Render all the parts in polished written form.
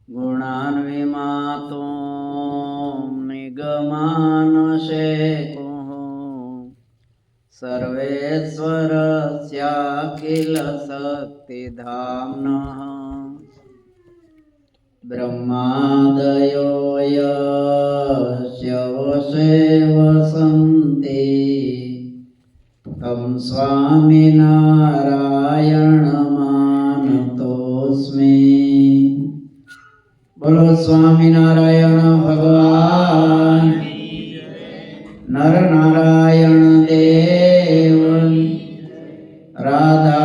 गुणान्विमातो निगमानशेकुः सर्वेश्वरस्याखिल शक्तिधाम्नः ब्रह्मादयो यस्य वशे वसन्ति तं स्वामिनारायणमानतोऽस्मि। बोलो स्वामिनारायण भगवान नर नारायण देव राधा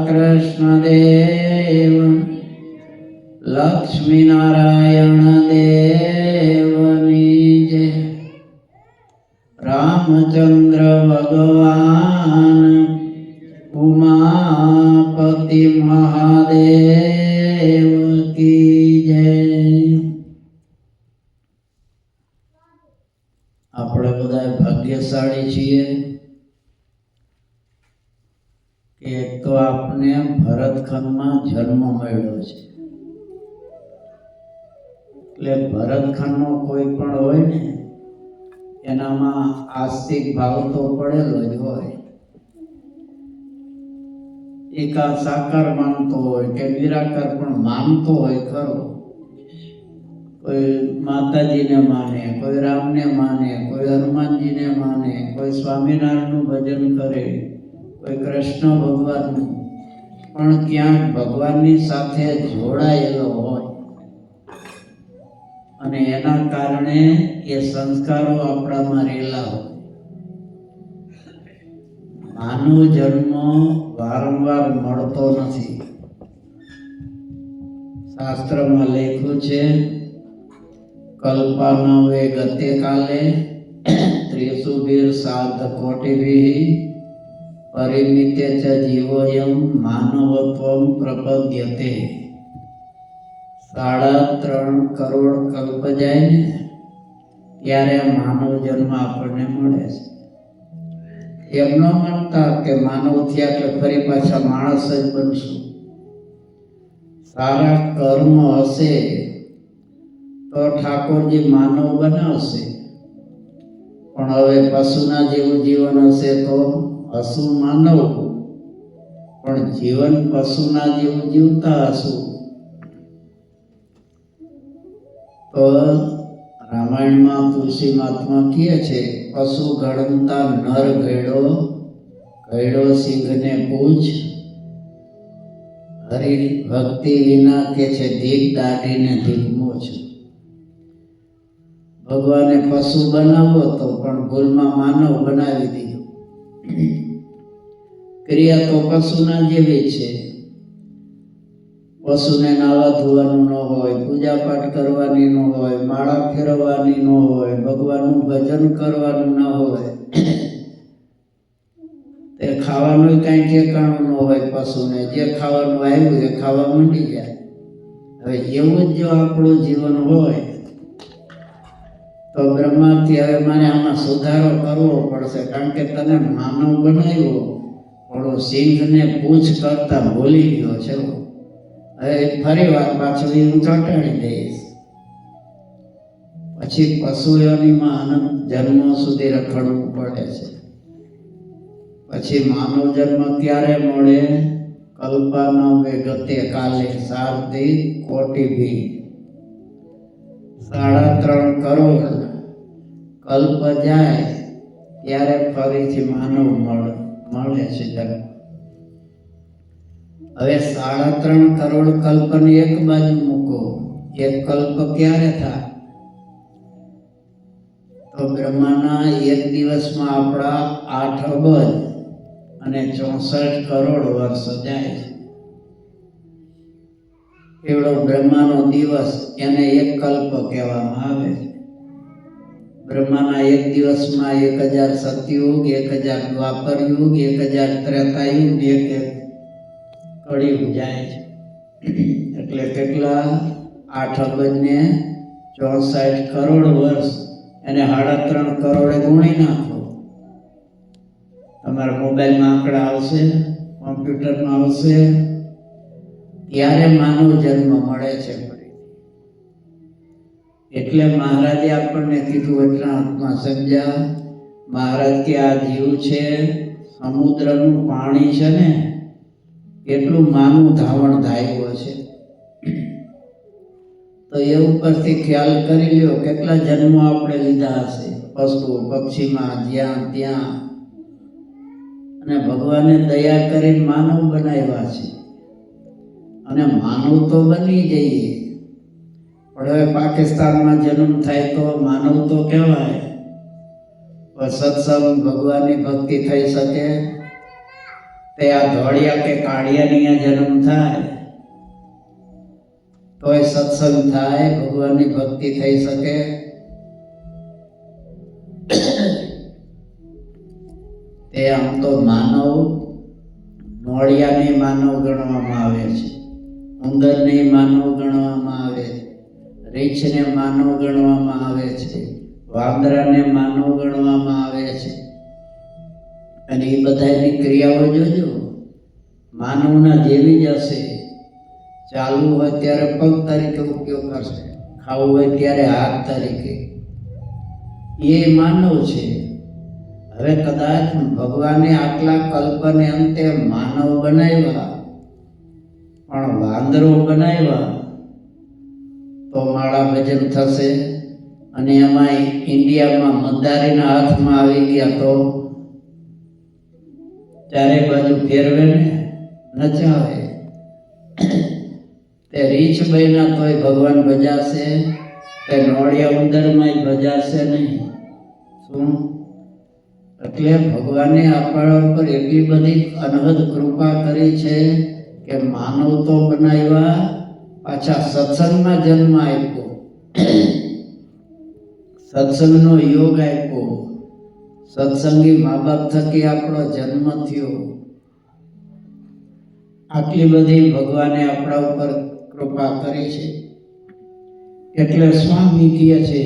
कृष्ण देव लक्ष्मी नारायण देवनी जय। रामचंद्र भगवान उमापति महादेव की जय। આપણે બધા ભાગ્યશાળી છીએ કે એક તો આપને ભરતખંડમાં જન્મ મળ્યો છે, એટલે ભરતખંડનો કોઈ પણ હોય ને એનામાં આસ્તિક ભાવ તો પડેલો જ હોય। એકા સાકાર માનતો હોય કે નિરાકાર પણ માનતો હોય ખરો। કોઈ માતાજીને માને, કોઈ રામને માને, કોઈ હનુમાનજીને માને, કોઈ સ્વામિનારાયણનું ભજન કરે, કોઈ કૃષ્ણ ભગવાનનું, પણ ક્યાંક ભગવાનની સાથે જોડાયેલો હોય અને એના કારણે એ સંસ્કારો આપણામાં રહેલા હોય। માનવ જન્મ વારંવાર મળતો નથી। શાસ્ત્રમાં લખ્યું છે કલ્પાનવે ગતે કાલે ત્રિશુભીર સાર્ધ કોટિભિઃ પરિમિત્ય ચ જીવોયમ માનવત્વમ પ્રપદ્યતે। 3.5 કરોડ કલ્પ જાય ને ત્યારે માનવ જન્મ આપણને મળે છે। એમ ન માનતા કે માનવ થયા એટલે ફરી પાછા માણસ જ બનશું। સારા કર્મ હશે તો ઠાકોરજી માનવ બનાવશે, પણ હવે પશુના જેવું જીવન હશે તો પશુ માનવ, પણ જીવન પશુના જેવું જીવતા હશું તો રામાયણમાં તુલસી મહાત્મા કહે છે પશુ ગણતા નર ગયડો સિંહને પૂછ, હરિ ભક્તિ વિના કે છે ધીક દાઢીને ધીકમો છે। ભગવાને પશુ બનાવો તો પણ ભૂલમાં માનવ બનાવી દીધો। ક્રિયા તો પશુના જેવી છે। પશુને નાવા ધોવાનું ન હોય, પૂજા પાઠ કરવાની ન હોય, માળા ફેરવવાની ન હોય, ભગવાનનું ભજન કરવાનું ન હોય, તે ખાવાનું કઈ ઠેકાણું ન હોય। પશુને જે ખાવાનું આવ્યું એ ખાવા માંડી જાય। હવે એવું જ જો આપણું જીવન હોય તો બ્રહ્માથી હવે મારે આમાં સુધારો કરવો પડશે, કારણ કે તને માનવ બનાવ્યો પણ સિંહને પૂછ કરતા ભૂલી ગયો છે। હવે ફરી વાર પાછું હું ચોંટાડી દઈશ, પછી પશુઓનીમાં અનંત જન્મો સુધી રખડવું પડે છે। પછી માનવ જન્મ ક્યારે મળે? કલ્પાનવે ગતે કાલે સાર્ધિ કોટિભિઃ 3.5 કરોડ કલ્પ જાય ત્યારે ફરીથી માનવ મળે છે જન્મ। હવે 3.5 કરોડ કલ્પની એક બાજુ મૂકો, એક કલ્પ ક્યારે થાય? તો બ્રહ્માના એક દિવસમાં આપણા 8 અબજ અને 64 કરોડ વર્ષ જાય છે। એવડો બ્રહ્માનો દિવસ એને એક કલ્પ કહેવામાં આવે છે। બ્રહ્માના એક દિવસમાં 1000 સતયુગ, 1000 દ્વાપર યુગ, 1000 ત્રેતાયુગ, એક કળિયુગ જાય છે। એટલે કેટલા? 8 અબજ ને 64 કરોડ વર્ષ, એને 3.5 કરોડે ગુણી નાખો। તમારા મોબાઈલમાં આંકડા આવશે, કોમ્પ્યુટરમાં આવશે, ત્યારે માનવ જન્મ મળે છે। એટલે મહારાજે આપણને કીધું વચનામૃતમાં સમજ્યા. મહારાજ કે આ જીવ છે સમુદ્રનું પાણી છે ને કેટલું માનું ધાવણ ધાયવો છે. તો એ ઉપરથી ખ્યાલ કરી લ્યો કેટલા જન્મો આપણે લીધા હશે પશુ પક્ષીમાં જ્યાં ત્યાં, અને ભગવાને દયા કરીને માનવ બનાવ્યા છે. અને માનવ તો બની જઈએ, પણ હવે પાકિસ્તાનમાં જન્મ થાય તો માનવ તો કહેવાય. પણ સત્સંગ ભગવાનની ભક્તિ થઈ શકે તે આ ધોળિયા કે કાળિયાની જન્મ થાય તોય સત્સંગ થાય, ભગવાનની ભક્તિ થઈ શકે. તે આમ તો માનવ નોળિયાને માનવ ગણવામાં આવે છે, ઉંદરને માનવ ગણવામાં આવે છે, રીંછને માનવ ગણવામાં આવે છે, વાંદરાને માનવ ગણવામાં આવે છે. અને એ બધાની ક્રિયાઓ જોજો માનવના જેવી જ હશે. ચાલવું હોય ત્યારે પગ તરીકે ઉપયોગ કરશે, ખાવું હોય ત્યારે હાથ તરીકે. એ માનવ છે. હવે કદાચ ભગવાને આટલા કલ્પને અંતે માનવ બનાવ્યા પણ વાંદરો બનાવ્યા તો માળા ભજન થશે. અને એમાં ઇન્ડિયામાં મતદારીના હાથમાં આવી ગયા તો ચારે બાજુ ફેરવે ને નચાવે. તે રીંછ બન્યા તોય ભગવાન ભજાશે, તે નોળિયા ઉંદરમાંય ભજાશે નહીં. શું? એટલે ભગવાને આપણા ઉપર એટલી બધી અનહદ કૃપા કરી છે કે માનવ તો બનાવ્યા, પાછા સત્સંગમાં જન્મ આપ્યો, સત્સંગનો યોગ આપ્યો, સત્સંગી મા બાપ થકી આપણો જન્મ થયો. આટલી બધી ભગવાને આપણા ઉપર કૃપા કરી છે. એટલે સ્વામી કહે છે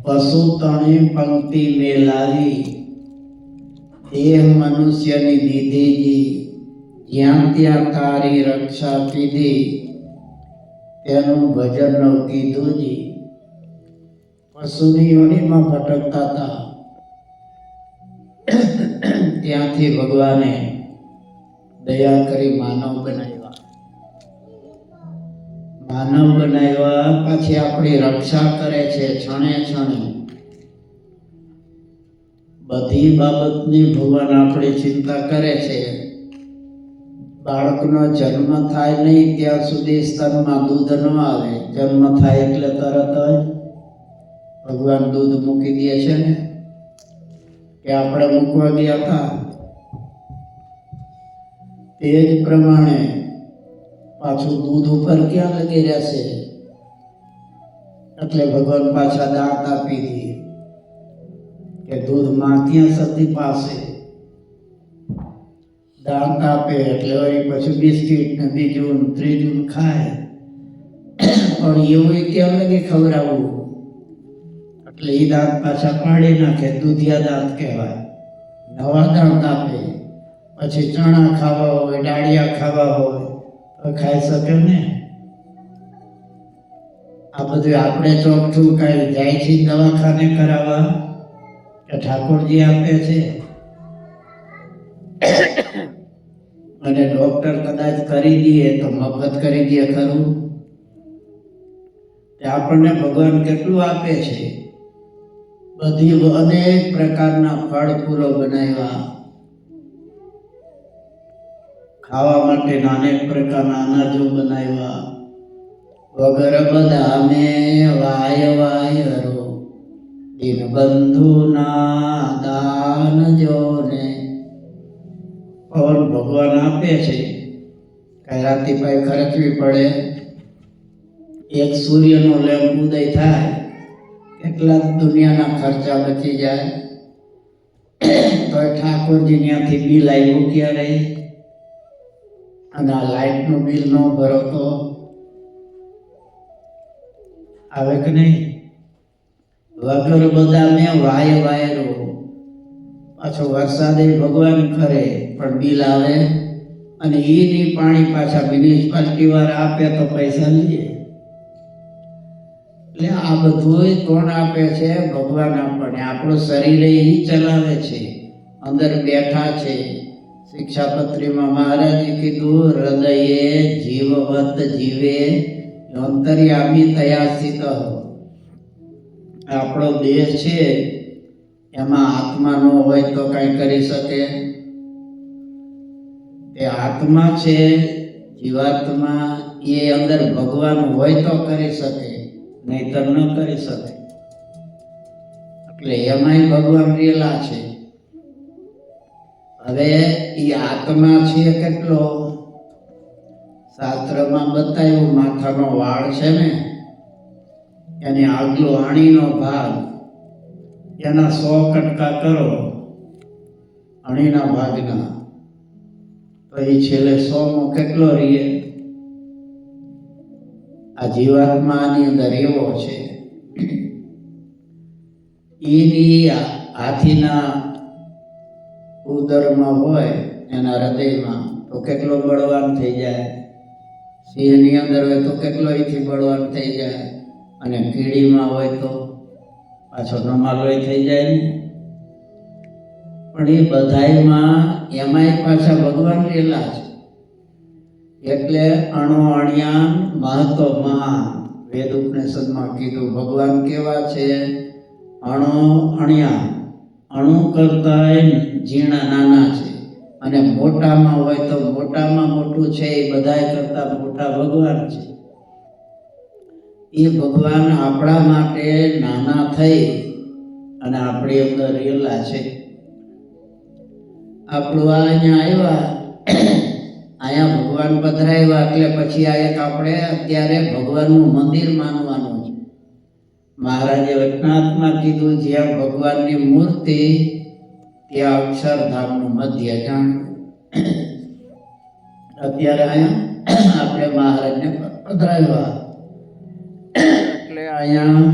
પશુ તણે પંક્તિ મેલાવી દેહ મનુષ્યની દીધીજી, જ્યાં ત્યાં તારી રક્ષા કીધી તેનું ભજન ન કીધું જી. પશુની યોનિમાં ભટકતા હતા ત્યાંથી ભગવાને દયા કરી માનવ બનાવ્યા. માનવ બનાવ્યા પછી આપણી રક્ષા કરે છે ક્ષણે ક્ષણે. બધી બાબતની ભગવાન આપણી ચિંતા કરે છે. બાળકનો જન્મ થાય નહીં ત્યાં સુધી સ્તનમાં દૂધ ન આવે, જન્મ થાય એટલે તરત જ ભગવાન દૂધ મૂકી દે છે ને, કે આપણે મૂકવા ગયા હતા. તે જ પ્રમાણે પાછું દૂધ ઉપર ક્યાં લગી રહેશે, એટલે ભગવાન પાછા દાંત આપી દે કે દૂધમાં ક્યાં સતી પાસે દાંત આપે. એટલે વળી પછી બિસ્કીટ ને બીજું ત્રીજું ખાય, પણ એવું ક્યાં લગી ખવડાવવું, એટલે એ દાંત પાછા પાડી નાખે, દૂધિયા દાંત કહેવાય. નવા દાંત આપે. પછી ચણા ખાવા હોય, ડાળિયા ખાવા હોય તો ખાઈ શકે ને. આ બધું આપણે ચોખ્ઠું કઈ જાય છે દવાખાને કરાવવા કે ઠાકોરજી આપે છે? અને ડોક્ટર કદાચ કરી દે તો મફત કરી દે ખરું? તે આપણને ભગવાન કેટલું આપે છે. બધી અનેક પ્રકારના ફળ ફૂલો બનાવ્યા, ખાવા માટે અનેક પ્રકારના અનાજો બનાવ્યા. વગર બધા મેં વાય વાયરો દિન બંધુના દાન જોને. પવન ભગવાન આપે છે, કઈ રાતી પાઈ ખર્ચવી પડે. એક સૂર્યનો લેમ્પ ઉદય થાય કેટલા દુનિયાના ખર્ચા બચી જાય. તો ઠાકોરજી ત્યાંથી બિલ આવ્યું ક્યારે, અને આ લાઇટનું બિલ ન ભરો તો આવે કે નહીં? વગર બધા મેં વાય વાયરો. પાછો વરસાદે ભગવાન કરે પણ બિલ આવે, અને એની પાણી પાછા મ્યુનિસિપાલિટી વાળા આપે તો પૈસા લઈએ. એટલે આ બધું કોણ આપે છે? ભગવાન આપણને. આપણું શરીર એ ચલાવે છે, અંદર બેઠા છે. શિક્ષાપત્રીમાં મહારાજે કીધું, હૃદયે જીવવત જીવે અંતર્યામી તયા સ્થિત. આપણો દેહ છે એમાં આત્મા ન હોય તો કઈ કરી શકે? એ આત્મા છે, જીવાત્મા, એ અંદર ભગવાન હોય તો કરી શકે, નહીતર ન કરી શકે. એટલે એમાંય ભગવાન રેલા છે. હવે એ આત્મા છે કેટલો? શાસ્ત્રમાં બતાવ્યું, માથાનો વાળ છે ને એની આગલો અણીનો ભાગ, એના 100 કટકા કરો અણીના ભાગના, તો એ છેલ્લે 100 કેટલો રહીએ? આ જીવાત્માની અંદર એવો છે. એની હાથીના ઉદરમાં હોય, એના હૃદયમાં, તો કેટલો બળવાન થઈ જાય. સિંહની અંદર હોય તો કેટલો એથી બળવાન થઈ જાય. અને કીડીમાં હોય તો પાછો નમાલોય થઈ જાય ને. પણ એ બધાયમાં એમાંય પાછા ભગવાન રેલા છે. એટલે અણુ અણ્યાન મહત્વ મહાન. વેદ ઉપનિષદમાં કીધું ભગવાન કેવા છે? અણુ અણ્યાન, અણુ કરતા ઝીણા નાના છે. અને મોટામાં હોય તો મોટામાં મોટું છે, એ બધાય કરતા મોટા ભગવાન છે. એ ભગવાન આપણા માટે નાના થઈ અને આપણી અંદર રેલા છે. આપણું અહીંયા આવ્યા, અહીંયા ભગવાન પધરાવ્યા, એટલે પછી આ એક આપણે અત્યારે ભગવાનનું મંદિર માનવાનું છે. મહારાજે વચનાત્મા કીધું, જ્યાં ભગવાનની મૂર્તિ ત્યાં અક્ષરધામનું મધ્ય જાણવું. અત્યારે અહીંયા આપણે મહારાજને પધરાવ્યા એટલે અહીંયા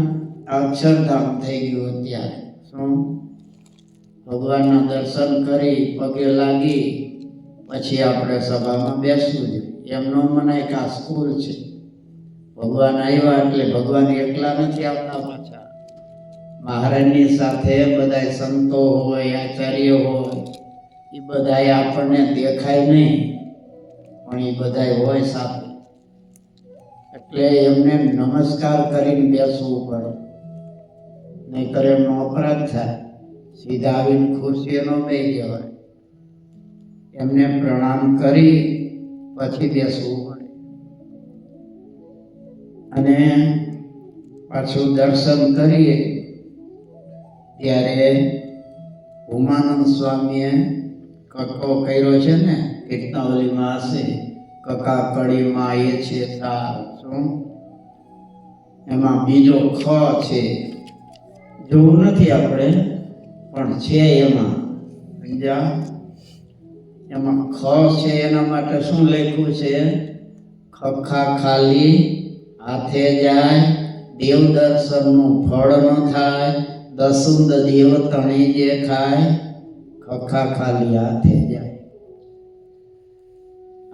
અક્ષરધામ થઈ ગયું. અત્યારે શું? ભગવાનના દર્શન કરી પગે લાગી પછી આપણે સભામાં બેસવું જોઈએ. એમનો મનાય કે આ સ્કૂલ છે. ભગવાન આવ્યા એટલે ભગવાન એકલા નથી આવતા, પાછા મહારાજની સાથે બધા સંતો હોય, આચાર્ય હોય, એ બધા આપણને દેખાય નહીં પણ એ બધા હોય સાથે. એટલે એમને નમસ્કાર કરીને બેસવું પડે, નહીતર એમનો અપરાધ થાય. સીધા આવીને ખુરશીએ ન બેસી જવાય. એમને પ્રણામ કરી પછી બેસવું પડે. અને પાછું દર્શન કરીએ ત્યારે ઉમાનંદ સ્વામીએ કક્કો કર્યો છે ને, કીર્તનાવલીમાં હશે, કકા કડીમાં એ છે તાર. શું? એમાં બીજો ખ છે, જોવું નથી આપણે પણ છે એમાં. સમજ્યા? એમાં ખ છે, એના માટે શું લખ્યું છે? ખખા ખાલી હાથે જાય, દેવ દર્શનનું ફળ ન થાય, દસુંદ દેવ તણી જે ખાય, ખખા ખાલી હાથે જાય.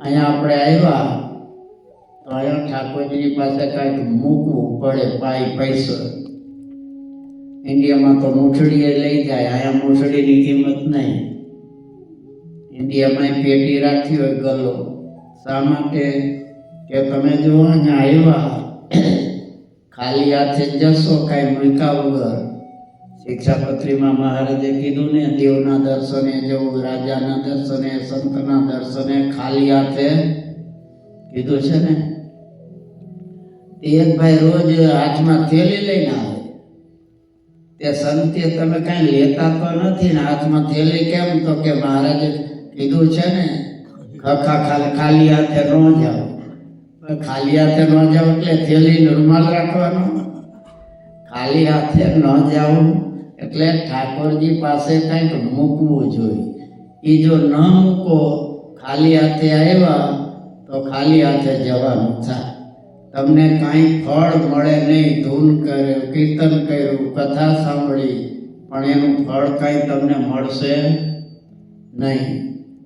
અહીંયા આપણે આવ્યા તો અહીંયા ઠાકોરજીની પાસે કાંઈક મૂકવું પડે, પૈસો. ઇન્ડિયામાં તો મૂઠડીએ લઈ જાય, અહીંયા મૂઠડીની કિંમત નહીં. ઇન્ડિયામાં પેટી રાખી હોય ગલો. શા માટે? કે તમે જો અહીંયા આવ્યા ખાલી હાથે જશો, કાંઈ મૂક્યા વગર. શિક્ષાપત્રીમાં મહારાજે કીધું ને, દેવના દર્શને જવું, રાજાના દર્શને, સંતના દર્શને ખાલી હાથે કીધું છે ને. એક ભાઈ રોજ હાથમાં થેલી લઈને આવે. તે સંતે તમે કાંઈ લેતા તો નથી ને હાથમાં થેલી કેમ? તો કે મહારાજે કીધું છે ને, ખાલી હાથે ન જાઓ. ખાલી હાથે ન જાઓ એટલે થેલીનો રૂમાલ રાખવાનો. ખાલી હાથે ન જાઓ એટલે ઠાકોરજી પાસે કંઈક મૂકવું જોઈએ. એ જો ન મૂકો, ખાલી હાથે આવ્યા તો ખાલી હાથે જવાનું થાય. તમને કાંઈ ફળ મળે નહીં. ધૂન કર્યું, કીર્તન કર્યું, કથા સાંભળી, પણ એનું ફળ કાંઈ તમને મળશે નહીં.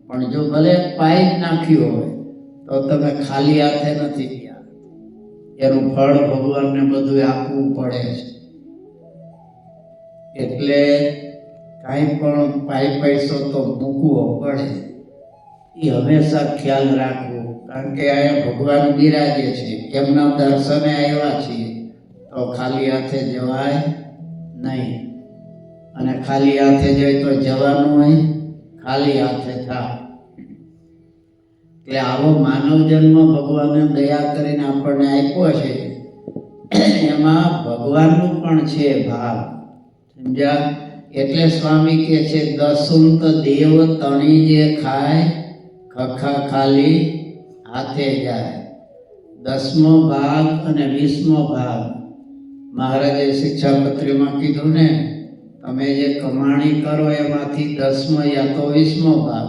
પણ જો ભલે પાઇપ નાખ્યું હોય તો તમે ખાલી હાથે નથી ગયા. એનું ફળ ભગવાનને બધું આપવું પડે છે. એટલે કાંઈ પણ પૈસો તો મૂકવો પડે, એ હંમેશા ખ્યાલ રાખવો. કારણ કે અહીંયા ભગવાન બિરાજે છે, એમના દર્શને આવ્યા છીએ, તો ખાલી હાથે જવાય નહીં. અને ખાલી હાથે જાય તો જવાનું હોય ખાલી હાથે થાય. એટલે આવો માનવ જન્મ ભગવાને દયા કરીને આપણને આપ્યો છે, એમાં ભગવાનનું પણ છે ભાગ, સમજ્યા? એટલે સ્વામી કહે છે, દસુંત દેવ તણી જે ખાય, ખખા ખાલી હાથે જાય. 10મો ભાગ અને 20મો ભાગ મહારાજે શિક્ષાપત્રીમાં કીધું ને, તમે જે કમાણી કરો એમાંથી 10મો યા તો 20મો ભાગ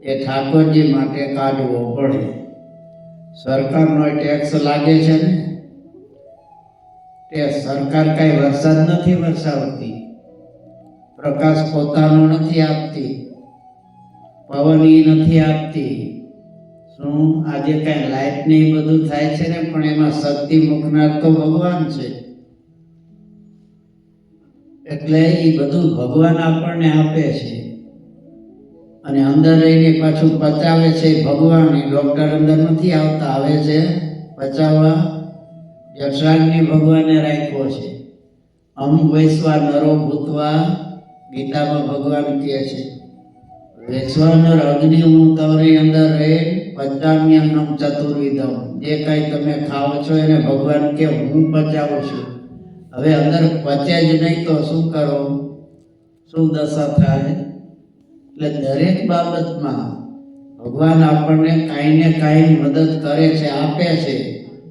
એ ઠાકોરજી માટે કાઢવો પડે. સરકારનો ટેક્સ લાગે છે ને, તે સરકાર કઈ વરસાદ નથી વરસાવતી, પ્રકાશ પોતાનો નથી આપતી, પવન નથી આપતી. શું આજે કઈ લાઈટ ને બધું થાય છે ને, પણ એમાં શક્તિ મૂકનાર તો ભગવાન છે. એટલે એ બધું ભગવાન આપણને આપે છે, અને અંદર રહીને પાછું પચાવે છે ભગવાન. ડોક્ટર અંદર નથી આવતા, આવે છે પચાવવા. જઠરાગ્નિ ભગવાને રાખ્યો છે. અમ વૈશ્વા નરો ભૂતવા, ગીતામાં ભગવાન કહે છે, વૈશ્વાનર અગ્નિ હું તમારી અંદર રહે, પચામ્યન્નમ ચતુર્વિધમ. જે કાંઈ તમે ખાઓ છો એને ભગવાન કે હું પચાવું છું. હવે અંદર પચે જ નહીં તો શું કરો, શું દશા થાય? એટલે દરેક બાબતમાં ભગવાન આપણને કાંઈ ને કાંઈ મદદ કરે છે, આપે છે.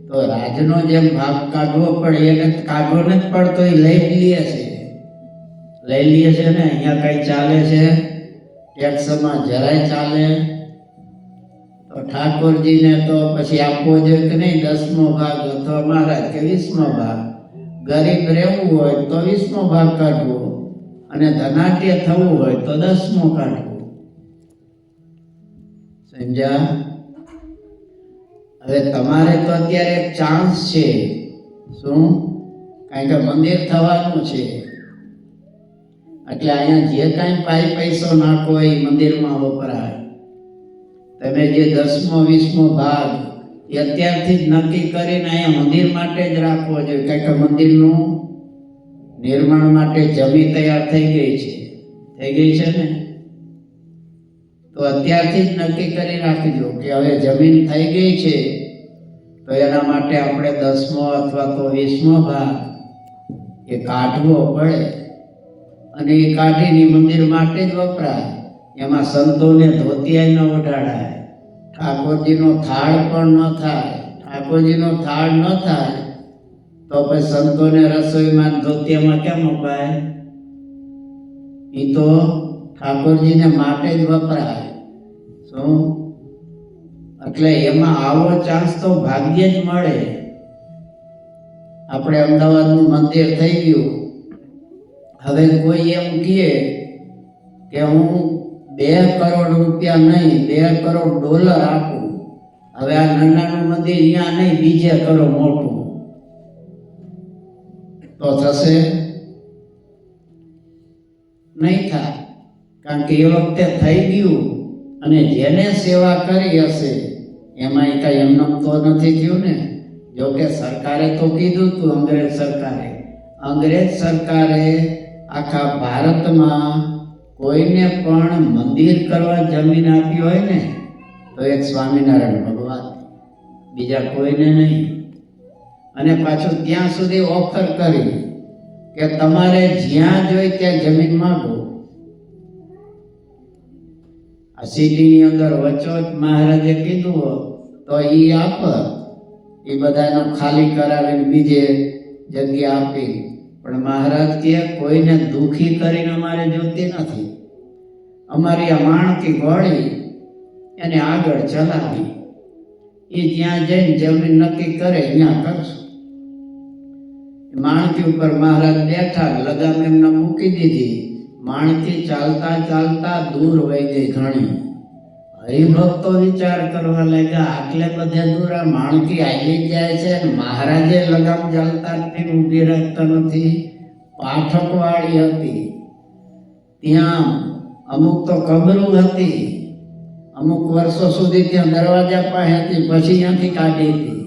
તો રાજનો જેમ ભાગ કાઢવો પડે, એને કાઢવો નથી પડતો, એ લઈ લઈએ છે. ને અહીંયા કઈ ચાલે છે, ટેક્સમાં જરાય ચાલે, તો ઠાકોરજીને તો પછી આપવો જોઈએ કે નહીં? 10મો ભાગ અથવા મહારાજ કે 20મો ભાગ. ગરીબ રહેવું હોય તો 20મો ભાગ કાઢવો, અને ધનાઢ્ય થવું હોય તો 10મો કાઢવો. સમજ્યા? હવે તમારે તો અત્યારે એક ચાન્સ છે. શું? કારણ કે મંદિર થવાનું છે, એટલે અહીંયા જે કાંઈ પૈસો નાખો એ મંદિરમાં વપરાય. તમે જે 10મો 20મો ભાગ એ અત્યારથી જ નક્કી કરીને અહીંયા મંદિર માટે જ રાખવો જોઈએ. કારણ કે મંદિરનું નિર્માણ માટે જમીન તૈયાર થઈ ગઈ છે ને, તો અત્યારથી જ નક્કી કરી રાખજો કે હવે જમીન થઈ ગઈ છે, તો એના માટે આપણે 10મો અથવા તો 20મો ભાગ એ કાઢવો પડે. અને એ કાઢીને મંદિર માટે જ વપરાય. એમાં સંતોને ધોતિયા ન ઓઢાડાય, ઠાકોરજીનો થાળ પણ ન થાય. ઠાકોરજીનો થાળ ન થાય તો પછી સંતોને રસોઈમાં ધોતિયામાં કેમ અપાય? એ તો ઠાકોરજીને માટે જ વપરાય. શું? એટલે એમાં આવો ચાન્સ તો ભાગ્યે જ મળે. આપણે અમદાવાદનું મંદિર થઈ ગયું, હવે કોઈ એમ કહે કે હું 2 કરોડ રૂપિયા નહીં, 2 કરોડ ડોલર આપું. હવે આ નાનું મંદિર અહીંયા નહીં, બીજે કરો મોટું, તો થશે? નહીં થાય. કારણ કે એ વખતે થઈ ગયું, અને જેને સેવા કરી હશે એમાં કઈ એમનામ તો નથી થયું ને. જોકે સરકારે તો કીધું હતું, અંગ્રેજ સરકારે આખા ભારતમાં કોઈને પણ મંદિર કરવા જમીન આપી હોય ને તો એક સ્વામિનારાયણ ભગવાન, બીજા કોઈને નહીં. અને પાછું ત્યાં સુધી ઓફર કરી કે તમારે જ્યાં જોઈ ત્યાં જમીન માંગો. આ સિટીની અંદર વચોટ મહારાજે કીધું તો એ આપ, એ બધાનો ખાલી કરાવીને બીજે જગ્યા આપી. પણ મહારાજ કહે કોઈને દુખી કરીને અમારે જોતી નથી. અમારી આ માણકી ઘોડી એને આગળ ચલાવી, એ જ્યાં જઈને જમીન નક્કી કરે ત્યાં કરશું. માણકી ઉપર મહારાજ બેઠા, લગામ એમને મૂકી દીધી. માણકી ચાલતા ચાલતા દૂર વહી ગઈ ઘણી. હરિભક્તો વિચાર કરવા લાગ્યા, આટલે બધે દૂર આ માણકી આવી જાય છે અને મહારાજે લગામ ચાલતા ઊભી રાખતા નથી. પાઠકવાળી હતી, ત્યાં અમુક તો કબરું હતી, અમુક વર્ષો સુધી ત્યાં દરવાજા પાસે હતી, પછી ત્યાંથી કાઢી હતી.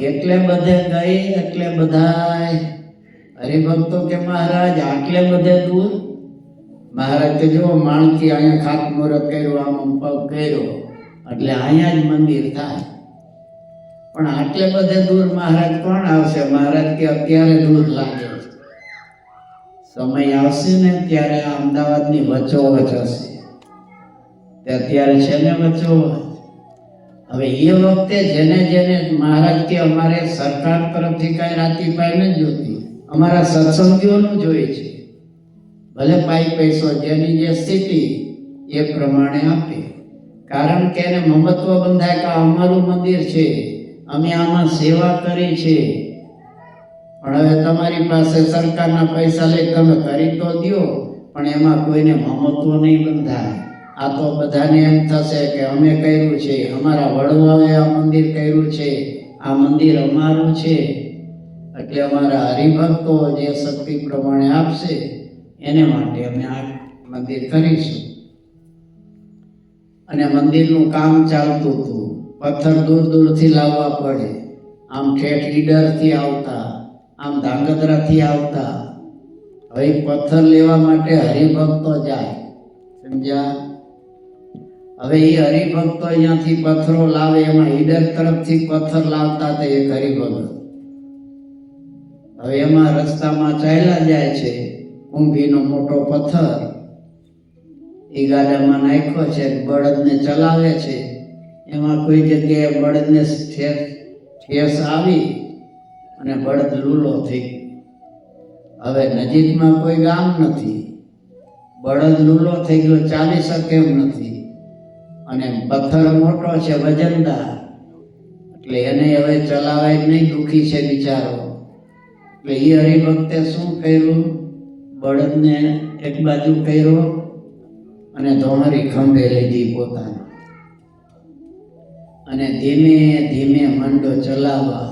એટલે બધે ગઈ, એટલે બધા હરિભક્તો કે મહારાજ આટલે બધે દૂર? મહારાજ કે જો માણકી અહીંયા ખાતમુહૂર્ત કર્યું, આમ પગ કર્યો એટલે અહીંયા જ મંદિર થાય. પણ આટલે બધે દૂર મહારાજ કોણ આવશે? મહારાજ કે અત્યારે દૂર લાગે છે, સમય આવશે ને ત્યારે આ અમદાવાદની વચ્ચોવચ હશે, તે અત્યારે છે ને વચ્ચોવચ. હવે એ વખતે જેને જેને મહારાજ કે અમારે સરકાર તરફથી કાંઈ રાતી પાઈ નથી જોતી, અમારા સત્સંગીઓનું જોઈએ છે. ભલે પાઈ પૈસો જેની જે સ્થિતિ એ પ્રમાણે આપે, કારણ કે એને મમત્વ બંધાય કે અમારું મંદિર છે, અમે આમાં સેવા કરી છે. પણ હવે તમારી પાસે સરકારના પૈસા લઈ તમે કરી તો દો, પણ એમાં કોઈને મમત્વ નહીં બંધાય. આ તો બધાને એમ થશે કે અમે કર્યું છે, અમારા વડવાએ આ મંદિર કર્યું છે, આ મંદિર અમારું છે, એટલે અમારા હરિભક્તો જે શક્તિ પ્રમાણે આપશે એને માટે અમે આ મંદિર કરીશું. અને મંદિરનું કામ ચાલતું હતું. પથ્થર દૂર દૂરથી લાવવા પડે, આમ ઠેઠ ઈડરથી આવતા, આમ ધાંગધ્રાથી આવતા. હવે પથ્થર લેવા માટે હરિભક્તો જાય, સમજ્યા? હવે એ હરિભક્તો અહીંયાથી પથ્થરો લાવે, એમાં ઈડર તરફથી પથ્થર લાવતા હતા એક હરિભક્ત. હવે એમાં રસ્તામાં ચાલ્યા જાય છે, કુંભીનો મોટો પથ્થર એ ગાડામાં નાખ્યો છે, બળદને ચલાવે છે. એમાં કોઈ જગ્યાએ બળદને ઠેસ આવી અને બળદ લૂલો થઈ. હવે નજીકમાં કોઈ ગામ નથી, બળદ લૂલો થઈ ગયો, ચાલી શકે એમ નથી, અને પથ્થર મોટો છે, વજનદાર, એટલે એને હવે ચલાવાય નહીં, દુઃખી છે બિચારો. એટલે એ હરિભક્તે શું કર્યું? બળદને એક બાજુ કર્યો અને ધોમરી ખંભે લીધી પોતાને, અને ધીમે ધીમે મંડો ચલાવવા.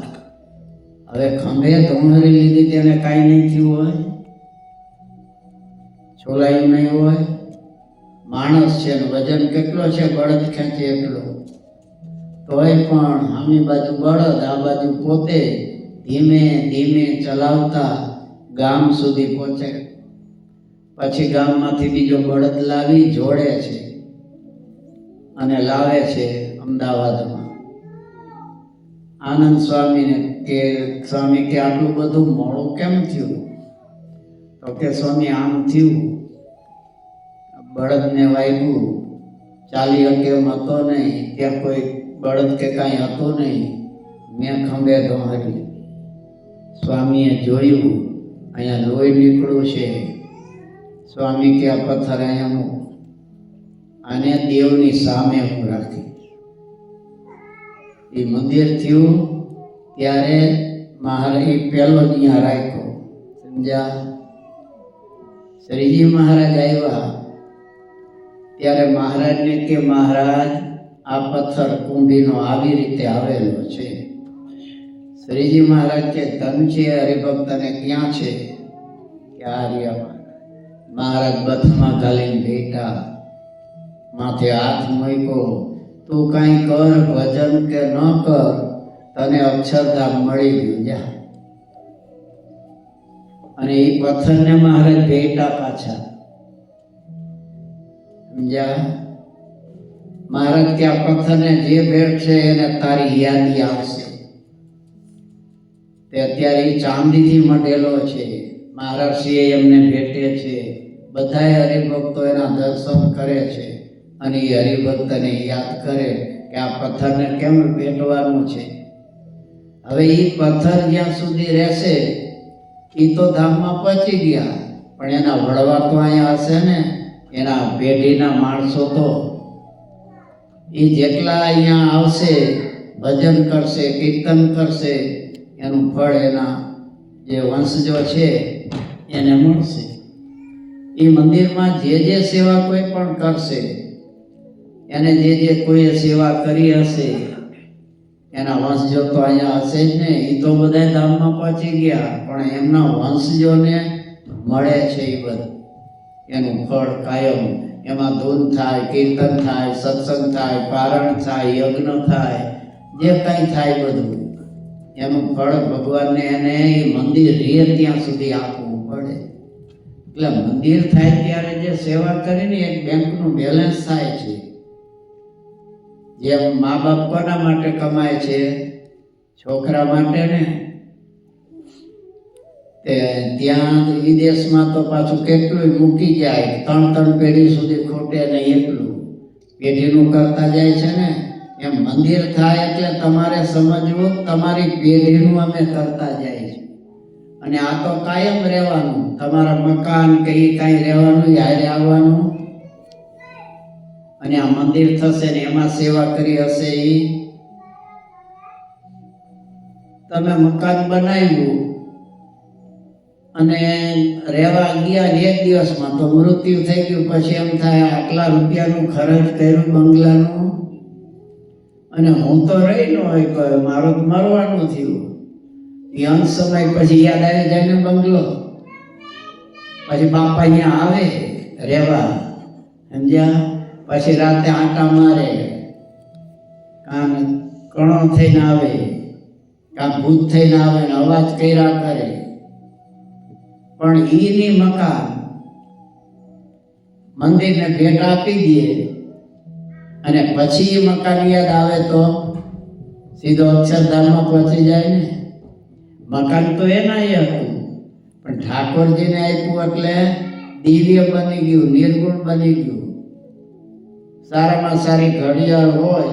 હવે ખંભે ધોમરી લીધી, તેને કાંઈ નહીં થયું હોય, છોલાયું નહીં હોય. માણસ છે ને વજન કેટલો છે, બળદ ખેંચે એટલો, તોય પણ આમી બાજુ બળદ, આ બાજુ પોતે ધીમે ધીમે ચલાવતા ગામ સુધી પહોંચે. પછી ગામમાંથી બીજો બળદ લાવી જોડે છે અને લાવે છે અમદાવાદમાં. આનંદ સ્વામીને કે સ્વામી કે આટલું બધું મોડું કેમ થયું? તો કે સ્વામી આમ થયું, બળદને વાગ્યું, ચાલી શકે એમ હતો નહીં, ત્યાં કોઈ બળદ કે કાંઈ હતું નહીં, મેં ખંભે ધોહરી. સ્વામીએ જોયું અહીંયા લોહી નીકળ્યું છે. સ્વામી કે આ પથ્થર અહીંયા મૂક, અને દેવની સામે હું રાખી. એ મંદિર થયું ત્યારે મહારાજ પહેલો ત્યાં રાખ્યો, સમજ્યા? શ્રીજી મહારાજ આવ્યા ત્યારે મહારાજને કે મહારાજ આ પથ્થર કુંભીનો આવી રીતે આવેલો છે. શ્રીજી મહારાજ કે ધન છે હરિભક્તને ક્યાં છે? કે આ રહ્યા. મહારાજ બથમાં ઘાલીને બેઠા, માથે હાથ મૂક્યો, તું કાંઈ કર, ભજન કે ન કર, તને અક્ષરધામ મળી ગયું, જા. અને એ પથ્થરને મહારાજ ભેટા પાછા, સમજ્યા? મહારાજ કે આ પથ્થરને જે ભેટ છે એને તારી યાદી આવશે. તે અત્યારે એ ચાંદીથી મઢેલો છે, મહારાજશ્રીએ એમને ભેટે છે. બધાય હરિભક્તો એના દર્શન કરે છે અને એ હરિભક્તને યાદ કરે કે આ પથ્થરને કેમ ભેટવાનું છે. હવે એ પથ્થર જ્યાં સુધી રહેશે એ તો ધામમાં પહોંચી ગયા, પણ એના વડવા તો અહીંયા હશે ને, એના પેઢીના માણસો તો એ જેટલા અહીંયા આવશે, ભજન કરશે, કીર્તન કરશે, એનું ફળ એના જે વંશજો છે એને મળશે. એ મંદિરમાં જે જે સેવા કોઈ પણ કરશે એને જે કોઈએ સેવા કરી હશે એના વંશજો તો અહીંયા હશે જ ને. એ તો બધા ધામમાં પહોંચી ગયા, પણ એમના વંશજોને મળે છે એ બધું એનું ફળ કાયમ. એમાં ધૂન થાય, કીર્તન થાય, સત્સંગ થાય, પારણ થાય, યજ્ઞ થાય, જે કાંઈ થાય બધું એનું ફળ ભગવાનને એને એ મંદિર રહે ત્યાં સુધી આપવું પડે. એટલે મંદિર થાય ત્યારે જે સેવા કરીને એક બેંકનું બેલેન્સ થાય છે. જેમ મા બાપ કોના માટે કમાય છે? છોકરા માટે ને. તે ત્યાં વિદેશમાં તો પાછું કેટલું મૂકી જાય, 3 પેઢી સુધી ખૂટે નહીં એટલું પેઢીનું કરતા જાય છે ને. એમ મંદિર થાય એટલે તમારે સમજવું તમારી પેઢીનું અમે કરતા જાય છે. અને આ તો કાયમ રહેવાનું, તમારા મકાન કે કાંઈ રહેવાનું, યારે આવવાનું. અને આ મંદિર થશે ને એમાં સેવા કરી હશે એ તમે મકાન બનાવ્યું અને રહેવા ગયા એક દિવસમાં તો મૃત્યુ થઈ ગયું. પછી એમ થાય આટલા રૂપિયાનું ખર્ચ કર્યું બંગલાનું અને હું તો રહી ન હોય, કહ્યું મારું તો મરવાનું થયું. એ અંત સમય પછી યાદ આવી જાય ને બંગલો. પછી બાપા અહીંયા આવે રહેવા, સમજ્યા? પછી રાતે આંટા મારે, કાન કણો થઈને આવે, કાં ભૂત થઈને આવે ને અવાજ કર્યા કરે. પણ ઈની મકાન મંદિરને ભેટ આપી દે અને પછી એ મકાન યાદ આવે તો સીધો અક્ષરધામમાં પહોંચી જાય ને. મકાન તો એના હતું, પણ ઠાકોરજીને આપ્યું એટલે દિવ્ય બની ગયું, નિર્ગુણ બની ગયું. સારામાં સારી ઘડિયાળ હોય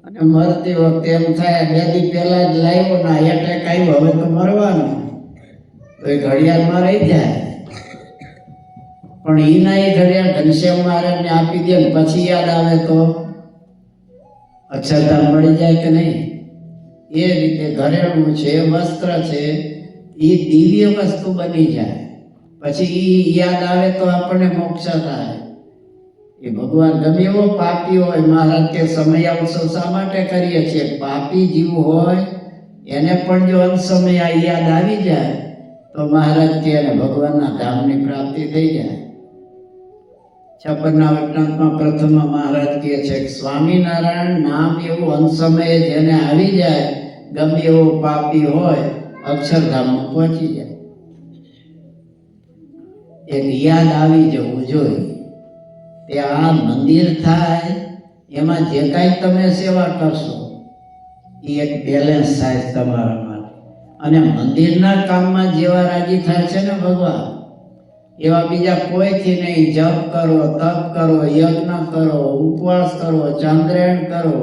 અને મરતી વખતે એમ થાય 2 દી પહેલા જ લાવ્યો ના એટેક આવ્યો, હવે તો મરવાનું, તો એ ઘડિયાળમાં રહી જાય. પણ એના એ ઘડિયાળ ઘનશ્યામ મહારાજને આપી દે ને પછી યાદ આવે તો અક્ષરધામ મળી જાય કે નહીં? એ રીતે ઘરેણું છે, વસ્ત્ર છે, એ દિવ્ય વસ્તુ બની જાય. પછી એ યાદ આવે તો આપણને મોક્ષ થાય. એ ભગવાન ગમે એવો પાપી હોય, મહારાજ કે સમય અવસર શા માટે કરીએ છીએ? પાપી જીવ હોય એને પણ જો અંત સમય યાદ આવી જાય તો મહારાજ કે એને ભગવાનના ધામની પ્રાપ્તિ થઈ જાય. 56ના વચનામૃતમાં પ્રથમમાં મહારાજ કહે છે કે સ્વામિનારાયણ નામ એવું અંત સમયે જેને આવી જાય, ગમે એવો પાપી હોય અક્ષરધામમાં પહોંચી જાય. એક યાદ આવી જવું જોઈએ. તે આ મંદિર થાય એમાં જે કાંઈ તમે સેવા કરશો એ એક બેલેન્સ થાય તમારા માટે. અને મંદિરના કામમાં જેવા રાજી થાય છે ને ભગવાન, એવા બીજા કોઈથી નહીં. જપ કરો, તપ કરો, યજ્ઞ કરો, ઉપવાસ કરો, ચંદ્રાયણ કરો,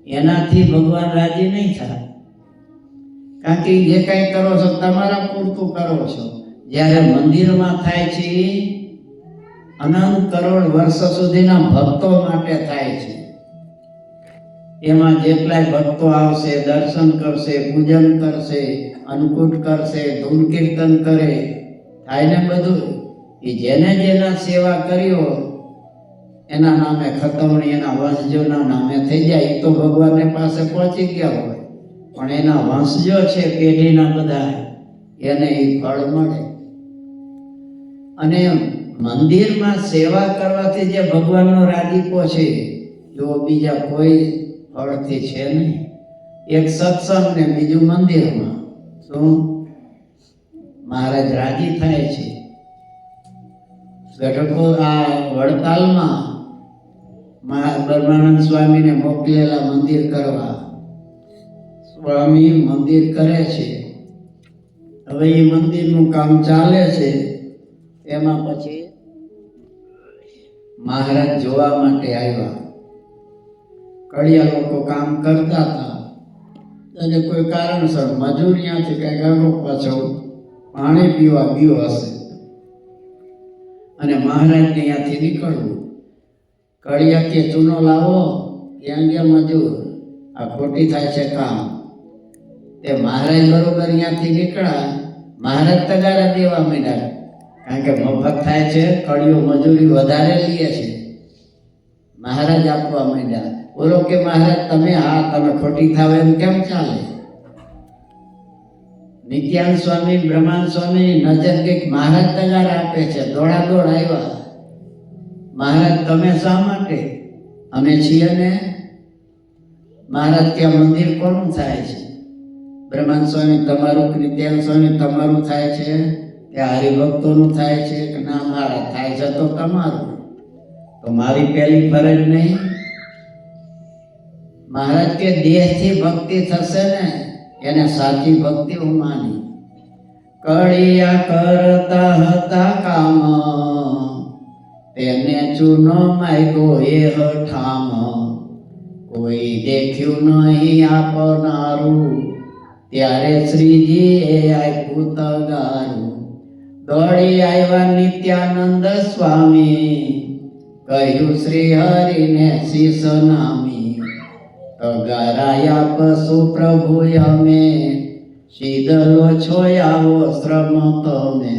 એનાથી ભગવાન રાજી નહીં થાય. કારણ કે જે કાંઈ કરો છો તમારા પૂરતું કરો છો. જ્યારે મંદિરમાં થાય છે અનંત કરોડ વર્ષ સુધીના ભક્તો માટે થાય છે. એમાં જેટલાય ભક્તો આવશે, દર્શન કરશે, પૂજન કરશે, અન્નકૂટ કરશે, ધૂન કીર્તન કરે, થાય ને બધું. એ જેને જેના સેવા કર્યો એના નામે ખતમણી, એના વંશજોના નામે થઈ જાય. એ તો ભગવાનની પાસે પહોંચી ગયા હોય, પણ એના વંશજો છે પેઢીના બધા, એને એ ફળ મળે. અને મંદિરમાં સેવા કરવાથી જે ભગવાનનો રાજીપો છે જો બીજા કોઈ ફળથી છે નહીં. એક સત્સંગ ને બીજું મંદિરમાં શું મહારાજ રાજી થાય છે. ગઢપુર આ વડતાલમાં બ્રહ્માનંદ સ્વામીને મોકલેલા મંદિર કરવા, સ્વામી મંદિર કરે છે. હવે એ મંદિરનું કામ ચાલે છે. એમાં પછી મહારાજ જોવા માટે આવ્યા. કડિયા લોકો કામ કરતા હતા અને કોઈ કારણસર મજૂરિયાથી કંઈક આગળ પાછળ પાણી પીવા ગયો હશે અને મહારાજને ત્યાંથી નીકળવું. કડિયા કે ચૂનો લાવો, ત્યાં ગયા મજૂર, આ ખોટી થાય છે કામ. તે મહારાજ બરોબર ત્યાંથી નીકળ્યા. મહારાજ તગારા દેવા માંડ્યા, કારણ કે મફત થાય છે, કડિયો મજૂરી વધારે લે છે. મહારાજ આપવા માંડ્યા. બોલો કે મહારાજ તમે તમે ખોટી થાવ એમ કેમ ચાલે? નિત્યાનંદ સ્વામી બ્રહ્માનંદ સ્વામી નજર કંઈક મહારાજ તગાર આપે છે, દોડા દોડ આવ્યા. મહારાજ તમે શા માટે? અમે છીએ ને. મહારાજ કે મંદિર કોનું થાય છે? બ્રહ્માનંદ સ્વામી તમારું, નિત્યાનંદ સ્વામી તમારું થાય છે કે હરિભક્તોનું થાય છે કે ના મારા થાય છે તો તમારું? તો મારી પહેલી ફરજ નહીં? મહારાજ કે દેહથી ભક્તિ થશે ને એને સાચી ભક્તિ હું માની. કળિયા કરતા હતા કામ, તેને ચૂનો માગ્યો એ હઠામ. કોઈ દેખ્યું નહીં આપનારું, ત્યારે શ્રીજી એ આપ્યું તગારું. દોડી આવ્યા નિત્યાનંદ સ્વામી, કહ્યું શ્રી હરિને શીશ નામી. તગારાયા પશુ પ્રભુ અમે, શીદલો છો આવો શ્રમ તમે.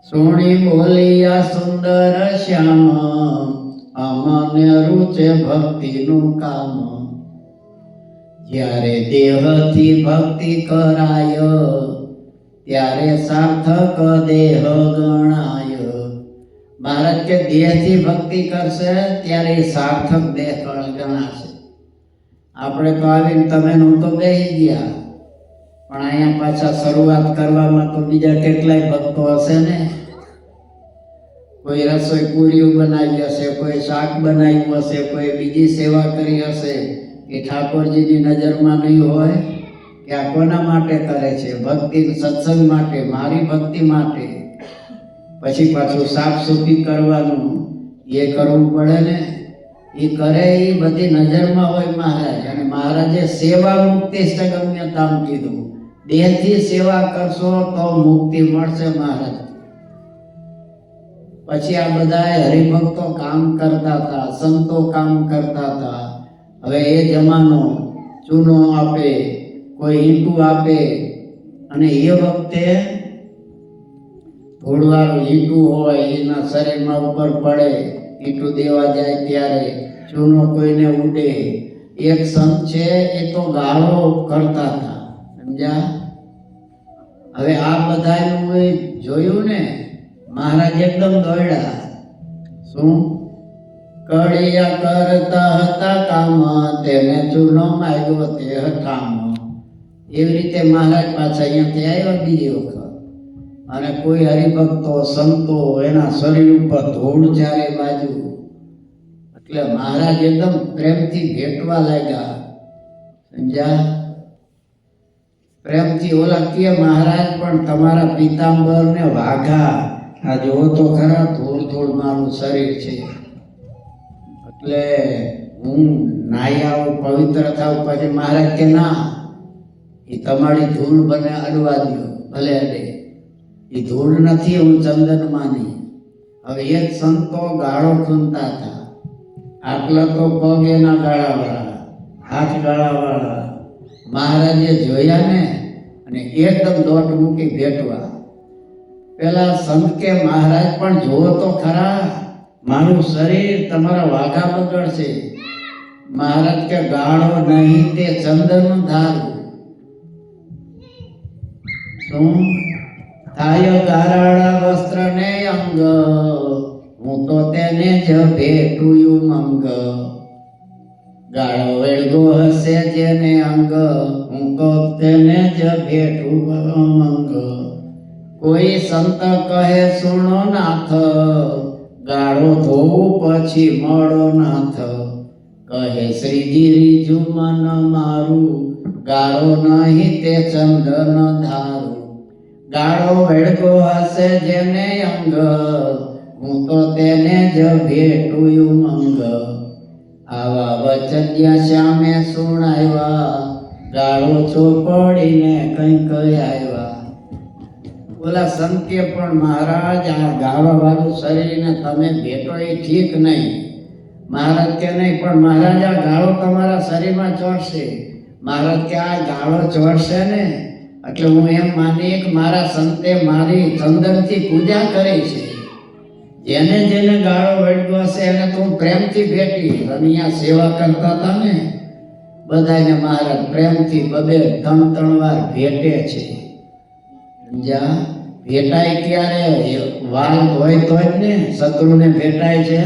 સુણી બોલિયા સુંદર શ્યામ, અમને રૂચે ભક્તિનું કામ. જ્યારે દેહથી ભક્તિ કરાય, ત્યારે સાર્થક દેહ ગણાય. મહારાજ કે દેહથી ભક્તિ કરશે ત્યારે સાર્થક દેહ ગણાશે. આપણે તો આવીને તમે હું તો બેસી ગયા, પણ અહીંયા પાછા શરૂઆત કરવામાં તો બીજા કેટલાય ભક્તો હશે ને. કોઈ રસોઈ પૂરીઓ બનાવી હશે, કોઈ શાક બનાવ્યું હશે, કોઈ બીજી સેવા કરી હશે. એ ઠાકોરજીની નજરમાં નહીં હોય કે આ કોના માટે કરે છે? ભક્તિ સત્સંગ માટે, મારી ભક્તિ માટે. પછી પાછું સાફ સૂફી કરવાનું એ કરવું પડે ને. એ કરે એ બધી નજરમાં હોય મહારાજ. અને મહારાજે સેવા મુક્તિ સગમ્યતામ કીધું. દેહથી સેવા કરશો તો મુક્તિ મળશે મહારાજ. પછી આ બધા હરિભક્તો કામ કરતા હતા, સંતો કામ કરતા હતા. હવે એ જમાનો ચૂનો આપે, કોઈ ઈંટું આપે, અને એ વખતે ધૂળવાળું ઈંટું હોય એના શરીરમાં ઉપર પડે, ઈંટું દેવા જાય ત્યારે ચૂનો કોઈને ઉડે. એક સંત છે એ તો ગાળો કરતા હતા, સમજ્યા? હવે આ બધાનું જોયું ને, મહારાજ એકદમ દોડ્યા. શું? કળિયા કરતા હતા કામ, તેને ચૂનો માગ્યો તે હઠામ. એવી રીતે મહારાજ પાછા અહીંયાથી આવ્યા બીજી વખત. અને કોઈ હરિભક્તો સંતો એના શરીર ઉપર ધૂળ ચારે બાજુ. એટલે મહારાજ એકદમ પ્રેમથી ભેટવા લાગ્યા, સમજ્યા? પ્રેમથી ઓલા કે મહારાજ પણ તમારા પિતાંબર ને વાઘા, આ જોવો તો ખરા ધૂળ ધૂળ મારું શરીર છે. એટલે હું નાહી આવું, પવિત્ર થાવ. પછી મહારાજ કે ના, એ તમારી ધૂળ બને અડવા દો, ભલે અડે. એ ધૂળ નથી, હું ચંદન માની. હવે એક સંતો ગાળો ખૂંદતા હતા. આટલા તો પગ એના ગાળાવાળા, હાથ ગાળાવાળા. મહારાજે જોયા ને અને એકદમ દોટ મૂકી ભેટવા. પેલા સંત કે મહારાજ પણ જોવો તો ખરા, મારું શરીર તમારા વાઘા બગડશે. મહારાજ કે ગાળો નહીં તે ચંદન ધારું. શું થાય ગારાળા વસ્ત્ર ને અંગ, હું તો તેને જ ભેટું મંગ. ગાળો વેળગો હશે જેને અંગ, હું તો તેને જ ભેટું મંગ. કોઈ સંત કહે સુણો નાથ, ગાળો ધોવું પછી મળો નાથ. કહે શ્રીજી રીજુ મન મારું, ગાળો નહીં તે ચંદન ધારું. ગાળો વેળગો હશે જેને અંગ, હું તો તેને જ ભેટું મંગ. આવા વચન શ્યામે સુણાવ્યા, ગાળો ચોપડીને કંઈક આવ્યા. બોલા સંતે પણ મહારાજ આ ગાળા વાળું શરીરને તમે ભેટો એ ઠીક નહીં. મહારાજ કે નહીં, પણ મહારાજ આ ગાળો તમારા શરીરમાં ચોટશે. મહારાજ કે આ ગાળો ચોટશે ને એટલે હું એમ માની કે મારા સંતે મારી ચંદનથી પૂજા કરી છે. જેને જેને ગાળો વળગ્યો હશે એને તું પ્રેમથી ભેટી. અને અહીંયા સેવા કરતા હતા ને બધાને મહારાજ પ્રેમથી 2-3 વાર ભેટે છે. જ્યાં ભેટાય ક્યારે? વાલ હોય તો જ ને શત્રુને ભેટાય છે.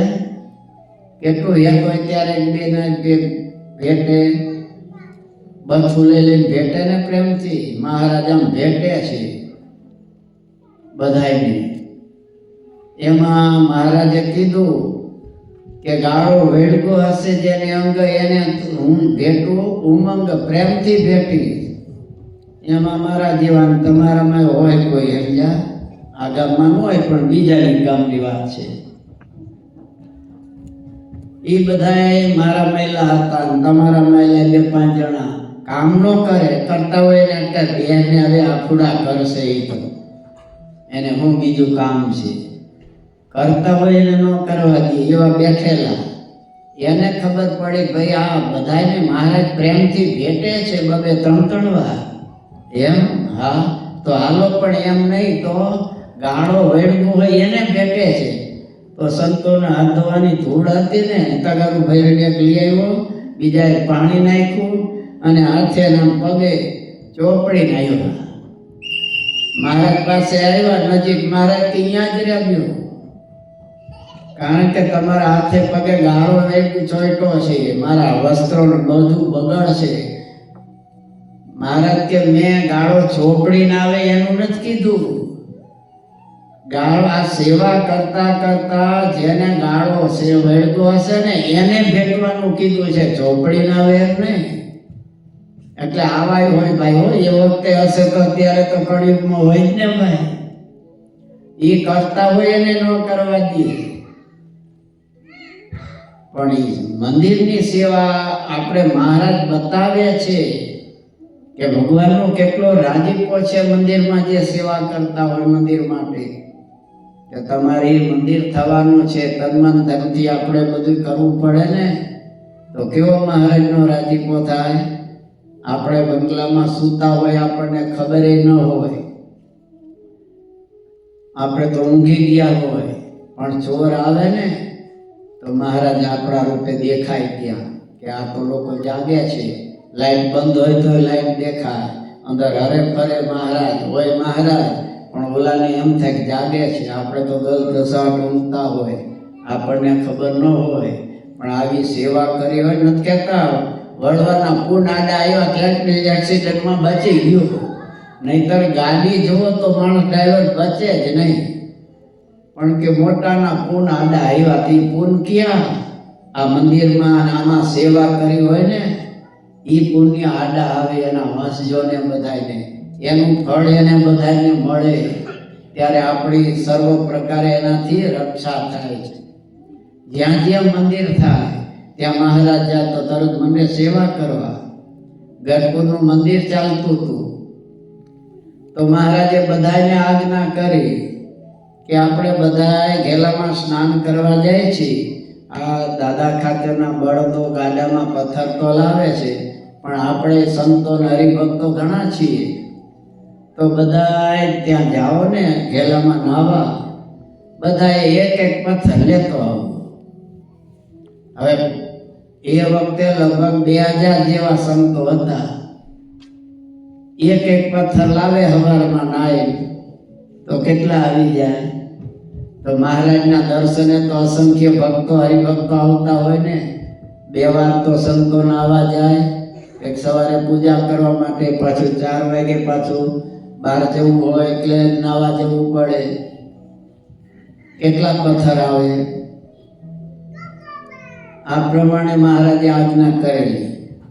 કેટલું હેત હોય ત્યારે ભેટે, બથું લઈને ભેટે ને પ્રેમથી. મહારાજ આમ ભેટે છે બધાને. એમાં મહારાજે કીધું કે ગાળો વેડગો હશે જેને અંગ એને હું ભેટું ઉમંગ પ્રેમથી ભેટી. એમાં મારા જીવન તમારામાં હોય કોઈ સમજ્યા? આ ગામમાં ન હોય પણ બીજાની ગામની વાત છે. એ બધા મારા મહિલા હતા, તમારા મહિલા 2-5 જણા કામ ન કરે, કરતા હોય ને એટલે બેને હવે આફુડા કરશે. એ તો એને હું બીજું કામ છે, કરતા હોય એને ન કરવા દે એવા બેઠેલા. એને ખબર પડી ભાઈ આ બધાને મહારાજ પ્રેમથી ભેટે છે 2-3 વાર. એમ? હા, તો હાલો. પણ એમ નહીં તો ગાળો વેડવું હોય એને ભેટે છે. તો સંતોને હાથ ધોવાની ધૂળ હતી ને, તગારું ભૈરડિયા લઈ આવ્યો, બીજાએ પાણી નાખ્યું અને હાથે નામ પગે ચોપડી નાખ્યો. મહારાજ પાસે આવ્યા નજીક. મહારાજ અહીંયા જ રહ્યો, કારણ કે તમારા હાથે પગે ગાળો વેડવું ચોઈટો છે, મારા વસ્ત્રોનું બધું બગડશે. મહારાજ કે મેં ગાળો ચોપડી ના આવે એનું નથી કીધું. ગાળો આ સેવા કરતા કરતા જેને ગાળો છે વેડતો હશે ને એને ભેટવાનું કીધું છે, ચોપડી ના આવે એમ નહીં. એટલે આવાય હોય ભાઈ. હોય એ વખતે હશે તો અત્યારે તો કળિયુગમાં હોય જ ને ભાઈ. એ કરતા હોય એને ન કરવા દે. પણ એ મંદિરની સેવા આપણે મહારાજ બતાવે છે કે ભગવાનનો કેટલો રાજીપો છે મંદિરમાં જે સેવા કરતા હોય મંદિર માટે. કે તમારી મંદિર થવાનું છે, તનમન ધનથી આપણે બધું કરવું પડે ને. તો કેવો મહારાજનો રાજીપો થાય. આપણે બંગલામાં સૂતા હોય, આપણને ખબર ન હોય, આપણે તો ઊંઘી ગયા હોય, પણ ચોર આવે ને તો મહારાજ આપણા રૂપે દેખાય ત્યાં કે આ તો લોકો જાગે છે. લાઈટ બંધ હોય તો લાઈટ દેખાય, અંદર હરે ફરે મહારાજ હોય મહારાજ, પણ ઓલાને એમ થાય કે જાગે છે. આપણે તો 10 ઊંઘતા હોય, આપણને ખબર ન હોય. પણ આવી સેવા કરી હોય. નથી કહેતા વળવાના પૂન આડા આવ્યા ટ્રેકની એક્સિડન્ટમાં બચી ગયો, નહીતર ગાડી જુઓ તો માણસ ડ્રાઈવર બચે જ નહીં. પણ કે મોટાના પૂન આડા આવ્યા. તે પૂન ક્યાં? આ મંદિરમાં આમાં સેવા કરી હોય ને એ પુણ્ય આડા આવે એના વંશજોને બધાને. એનું ફળ એને બધાને મળે. ત્યારે આપણી સર્વ પ્રકારે એનાથી રક્ષા થાય છે. જ્યાં જ્યાં મંદિર થાય ત્યાં મહારાજ જાય તો તરત મને સેવા કરવા. ગઢપુરનું મંદિર ચાલતું હતું તો મહારાજે બધાને આજ્ઞા કરી કે આપણે બધા ઘેલામાં સ્નાન કરવા જાય છીએ. આ દાદા ખાતરના બળદો ગાડામાં પથ્થર તો લાવે છે, પણ આપણે સંતો હરિભક્તો ઘણા છીએ, તો બધા ત્યાં જાઓ ને ઘેલામાં નાહવા, બધા એક પથ્થર લેતો આવો. હવે એ વખતે લગભગ 2000 જેવા સંતો હતા. એક પથ્થર લાવે હવારમાં નાય તો કેટલા આવી જાય. તો મહારાજના દર્શને તો અસંખ્ય ભક્તો હરિભક્તો આવતા હોય ને. 2 વાર તો સંતો નાવા જાય. એક સવારે પૂજા કરવા માટે, પાછું 4 વાગે પાછું બહાર જવું હોય એટલે નાવા જવું પડે. કેટલા પથ્થર આવે. આ પ્રમાણે મહારાજે આજ્ઞા કરેલી.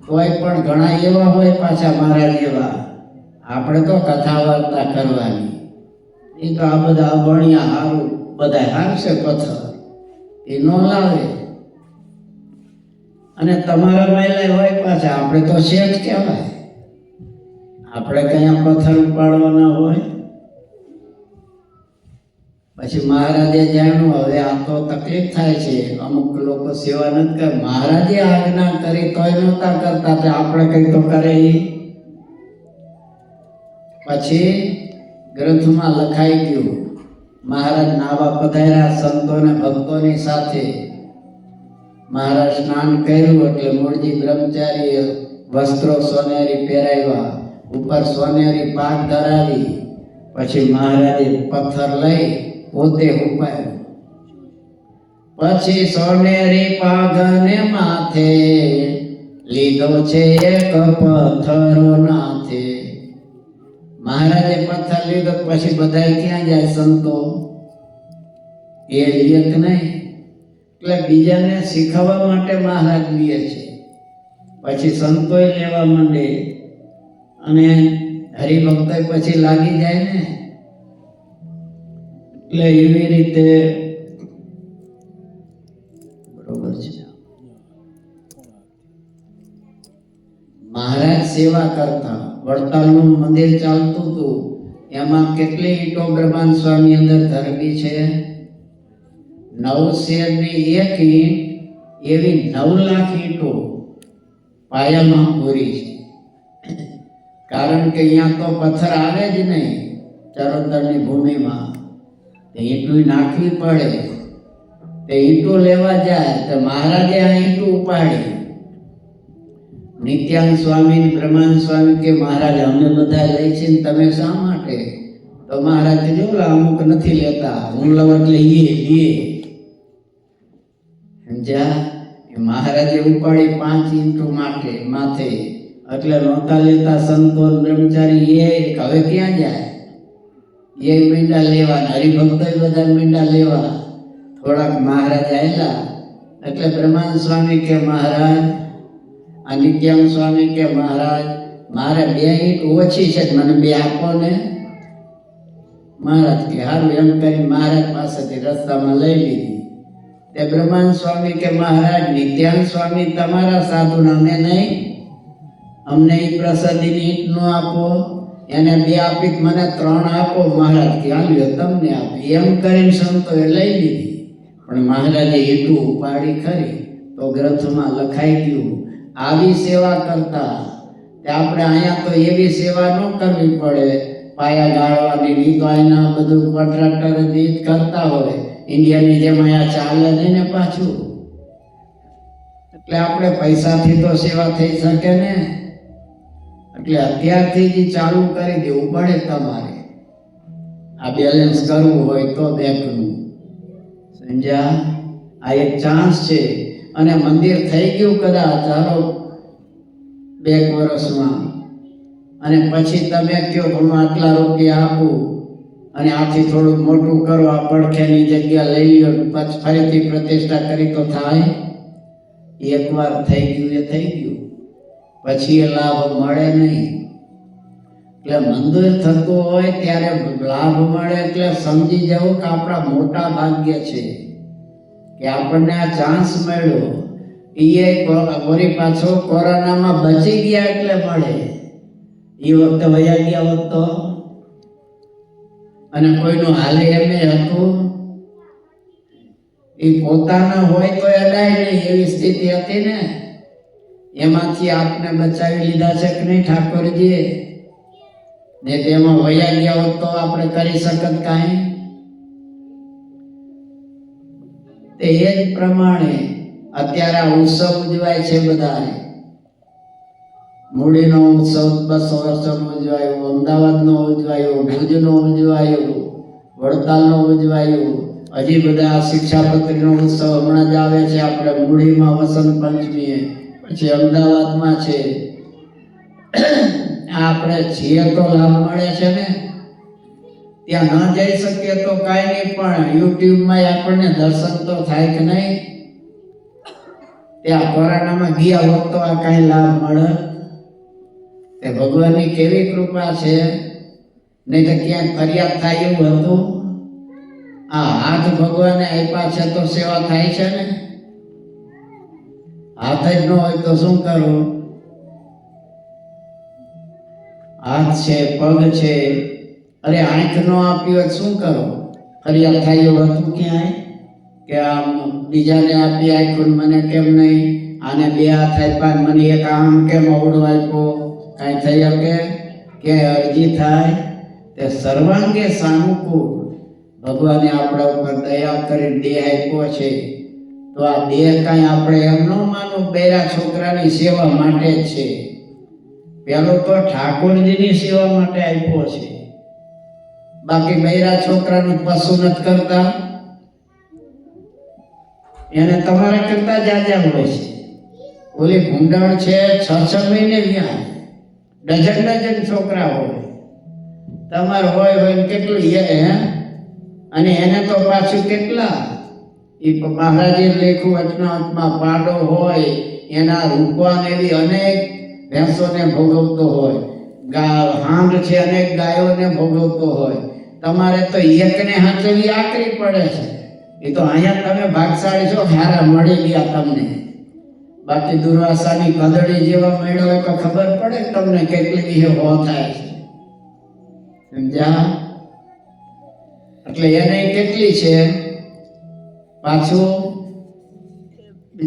તોય પણ ઘણા એવા હોય પાછા મહારાજ એવા, આપણે તો કથા વાર્તા કરવાની. એ તો આ બધા અભણ્યા હારું બધા હારશે પથ્થર, એ ન લાવે. અને તમારા મહિલા હોય પાછા, આપણે તો શેઠ કહેવાય, આપણે કયા પથ્થર ઉપાડવાના હોય. પછી મહારાજે જાણ્યું હવે આ તો તકલીફ થાય છે, અમુક લોકો સેવા નથી કરે. મહારાજે આજ્ઞા કરી તોય નહોતા કરતા, તો આપણે કઈ તો કરે. પછી ગ્રંથમાં લખાઈ ગયું મહારાજ નાવા પધાર્યા સંતોને ભક્તોની સાથે. મહારાજ સ્નાન કર્યું એટલે મૂળજી બ્રહ્મચારીએ વસ્ત્રો સોનેરી પહેરાવ્યા, ઉપર સોનેરી પાક ધરાવી. પછી મહારાજે પથ્થર લઈ પોતે ઉપાડ્યો. પછી સોનેરી પાઘને માથે લીધો છે એક પથ્થરો નાથે. મહારાજે પથ્થર લીધો પછી બધા ક્યાં જાય? સંતો એ એક નહીં, એટલે બીજાને શીખવવા માટે મહારાજ લે છે. પછી સંતોય લેવા માંડે અને હરિભક્તો પછી લાગી જાય ને. એટલે એવી રીતે બરોબર છે. મહારાજ સેવા કરતા. વડતાલનું મંદિર ચાલતું હતું, એમાં કેટલી ઈંટો બ્રહ્માન સ્વામી અંદર ધરવી છે? 9 શેરની એક ઈંટ એવી 9 લાખ ઈંટો પાયામાં પૂરી છે. કારણ કે અહીંયા તો પથ્થર આવે જ નહીં ચરોતરની ભૂમિમાં, ઈંટું નાખવી પડે. તે ઈંટું લેવા જાય તો મહારાજે આ ઈંટું ઉપાડી. નિત્યાનંદ સ્વામી બ્રહ્માન સ્વામી કે મહારાજ અમને બધા લઈ છે ને તમે શા માટે? તો મહારાજ જો અમુક નથી લેતા, હું લઉં એટલે લઈએ. સમજ્યા? મહારાજે ઉપાડી 5 ઈંટો માથે. એટલે નહોતા લેતા સંતો બ્રહ્મચારી. એ હવે ક્યાં જાય? એ મીંડા લેવા, હરિભક્તો બધા મીંડા લેવા. થોડાક મહારાજ આવેલા એટલે બ્રહ્માન સ્વામી કે મહારાજ, આ નિત્યાનંદ સ્વામી કે મહારાજ મારે 2 ઈંટ ઓછી છે, મને 2 આપો ને. મહારાજ કે હારું. એમ કરી મહારાજ પાસેથી રસ્તામાં લઈ લીધી. તે બ્રહ્માન સ્વામી કે મહારાજ નિત્યાનંદ સ્વામી તમારા સાધુને અમે નહીં, અમને એ પ્રસાદીની ઈંટ નો આપો. એને 2 આપી મને 3 આપો. મહારાજ કે હાલ્યો તમને આપી. એમ કરીને સંતોએ લઈ લીધી. પણ મહારાજે ઈંટું ઉપાડી ખરી તો ગ્રંથમાં લખાઈ ગયું. આવી સેવા કરતા. તે આપણે અહીંયા તો એવી સેવા ન કરવી પડે, પાયા ગાળવાની. ની તો અહીંના બધું કોન્ટ્રાક્ટર જ કરતા હોય. ઇન્ડિયાની જેમ અહીંયા ચાલે નહીં ને પાછું. એટલે આપણે પૈસાથી તો સેવા થઈ શકે ને. એટલે અત્યારથી જ ચાલુ કરી દેવું પડે તમારે, આ બેલેન્સ કરવું હોય તો બેંકનું. સમજ્યા? આ એક ચાન્સ છે. અને મંદિર થઈ ગયું કદાચ ચાલો 2 વર્ષમાં, અને પછી તમે કહો હું આટલા રૂપિયા આપું અને આથી થોડુંક મોટું કરો, આ પડખેની જગ્યા લઈ લો, પછી ફરીથી પ્રતિષ્ઠા કરી તો થાય? એકવાર થઈ ગયું એ થઈ ગયું, પછી એ લાભ મળે નહીં. એટલે મંદિર થતું હોય ત્યારે લાભ મળે એટલે સમજી જવું કે આપણા મોટા ભાગ્ય છે કે આપણને આ ચાન્સ મળ્યો. એ વળી પાછો કોરોનામાં બચી ગયા એટલે મળે. એ વખતે વયા ગયા હોત તો, અને કોઈનું હાલે એમ હતું, એ પોતાના હોય તો અડાય નહીં એવી સ્થિતિ હતી ને. એમાંથી આપને બચાવી લીધા છે કે નહીં ઠાકોરજીએ? ને તેમાં વયા ગયા હોત તો આપણે કરી શકત કાંઈ? તે એ જ પ્રમાણે અત્યારે આ ઉત્સવ ઉજવાય છે બધા. મૂડીનો ઉત્સવ 200 વર્ષનો ઉજવાયો, અમદાવાદનો ઉજવાયો, ભુજનો ઉજવાયો, વડતાલનો ઉજવાયો. હજી બધા શિક્ષાપત્રીનો ઉત્સવ હમણાં જ આવે છે. આપણે મૂડીમાં વસંત પંચમીએ, પછી અમદાવાદમાં છે. આપણે છીએ તો લાભ મળે છે ને. ત્યાં ન જઈ શકીએ તો કાંઈ નહીં, પણ યુટ્યુબમાં આપણને દર્શન તો થાય કે નહીં? ત્યાં કોરોનામાં ગયા હોત તો આ કાંઈ લાભ મળે? તે ભગવાનની કેવી કૃપા છે. નહીં તો ક્યાંક ફરિયાદ થાય એવું હતું? આ હાથ ભગવાને આપ્યા છે તો સેવા થાય છે ને. હાથ જ ન હોય તો શું કરવું? હાથ છે, પગ છે, અરે આંખ નો આપ્યો શું કરો? ફરિયાદ થાય એવું હતું ક્યાંય? કે આમ બીજાને આપી આંખું મને કેમ નહીં? આને 2 હાથ આપ્યા મને એક આમ કેમ અવડો આપ્યો? કાંઈ થઈ શકે? કે અરજી થાય? તે સર્વાંગે સાનુકૂળ ભગવાને આપણા ઉપર દયા કરી દેહ આપ્યો છે, તો આ દેહ કાંઈ આપણે એમ ન માનવું બૈરા છોકરાની સેવા માટે જ છે. પેલો તો ઠાકોરજીની સેવા માટે આપ્યો છે. બાકી બૈરા છોકરાનું પશુ નથી કરતા, એને તમારા કરતા જાજા હોય છે. ઓલી ભૂંડણ છે 6 મહિને વ્યાહ, ડઝન છોકરા હોય, તમારે હોય કેટલું હે. અને એને તો પાછું કેટલા એ મહારાજે લેખું વચનામાં પાડો હોય, એના રૂપવાન એવી અનેક ભેંસોને ભોગવતો હોય, હાંડ છે અનેક ગાયોને ભોગવતો હોય. તમારે તો એકને હાથવી આકરી પડે છે. એ તો અહીંયા તમે ભાગશાળી છો, હારા મળી ગયા તમને. બાકી દુર્વાસાની કદડી જેવા મળ્યો હોય તો ખબર પડે તમને કેટલી વિહે હો થાય છે. સમજ્યા? એટલે એને કેટલી છે, પાછું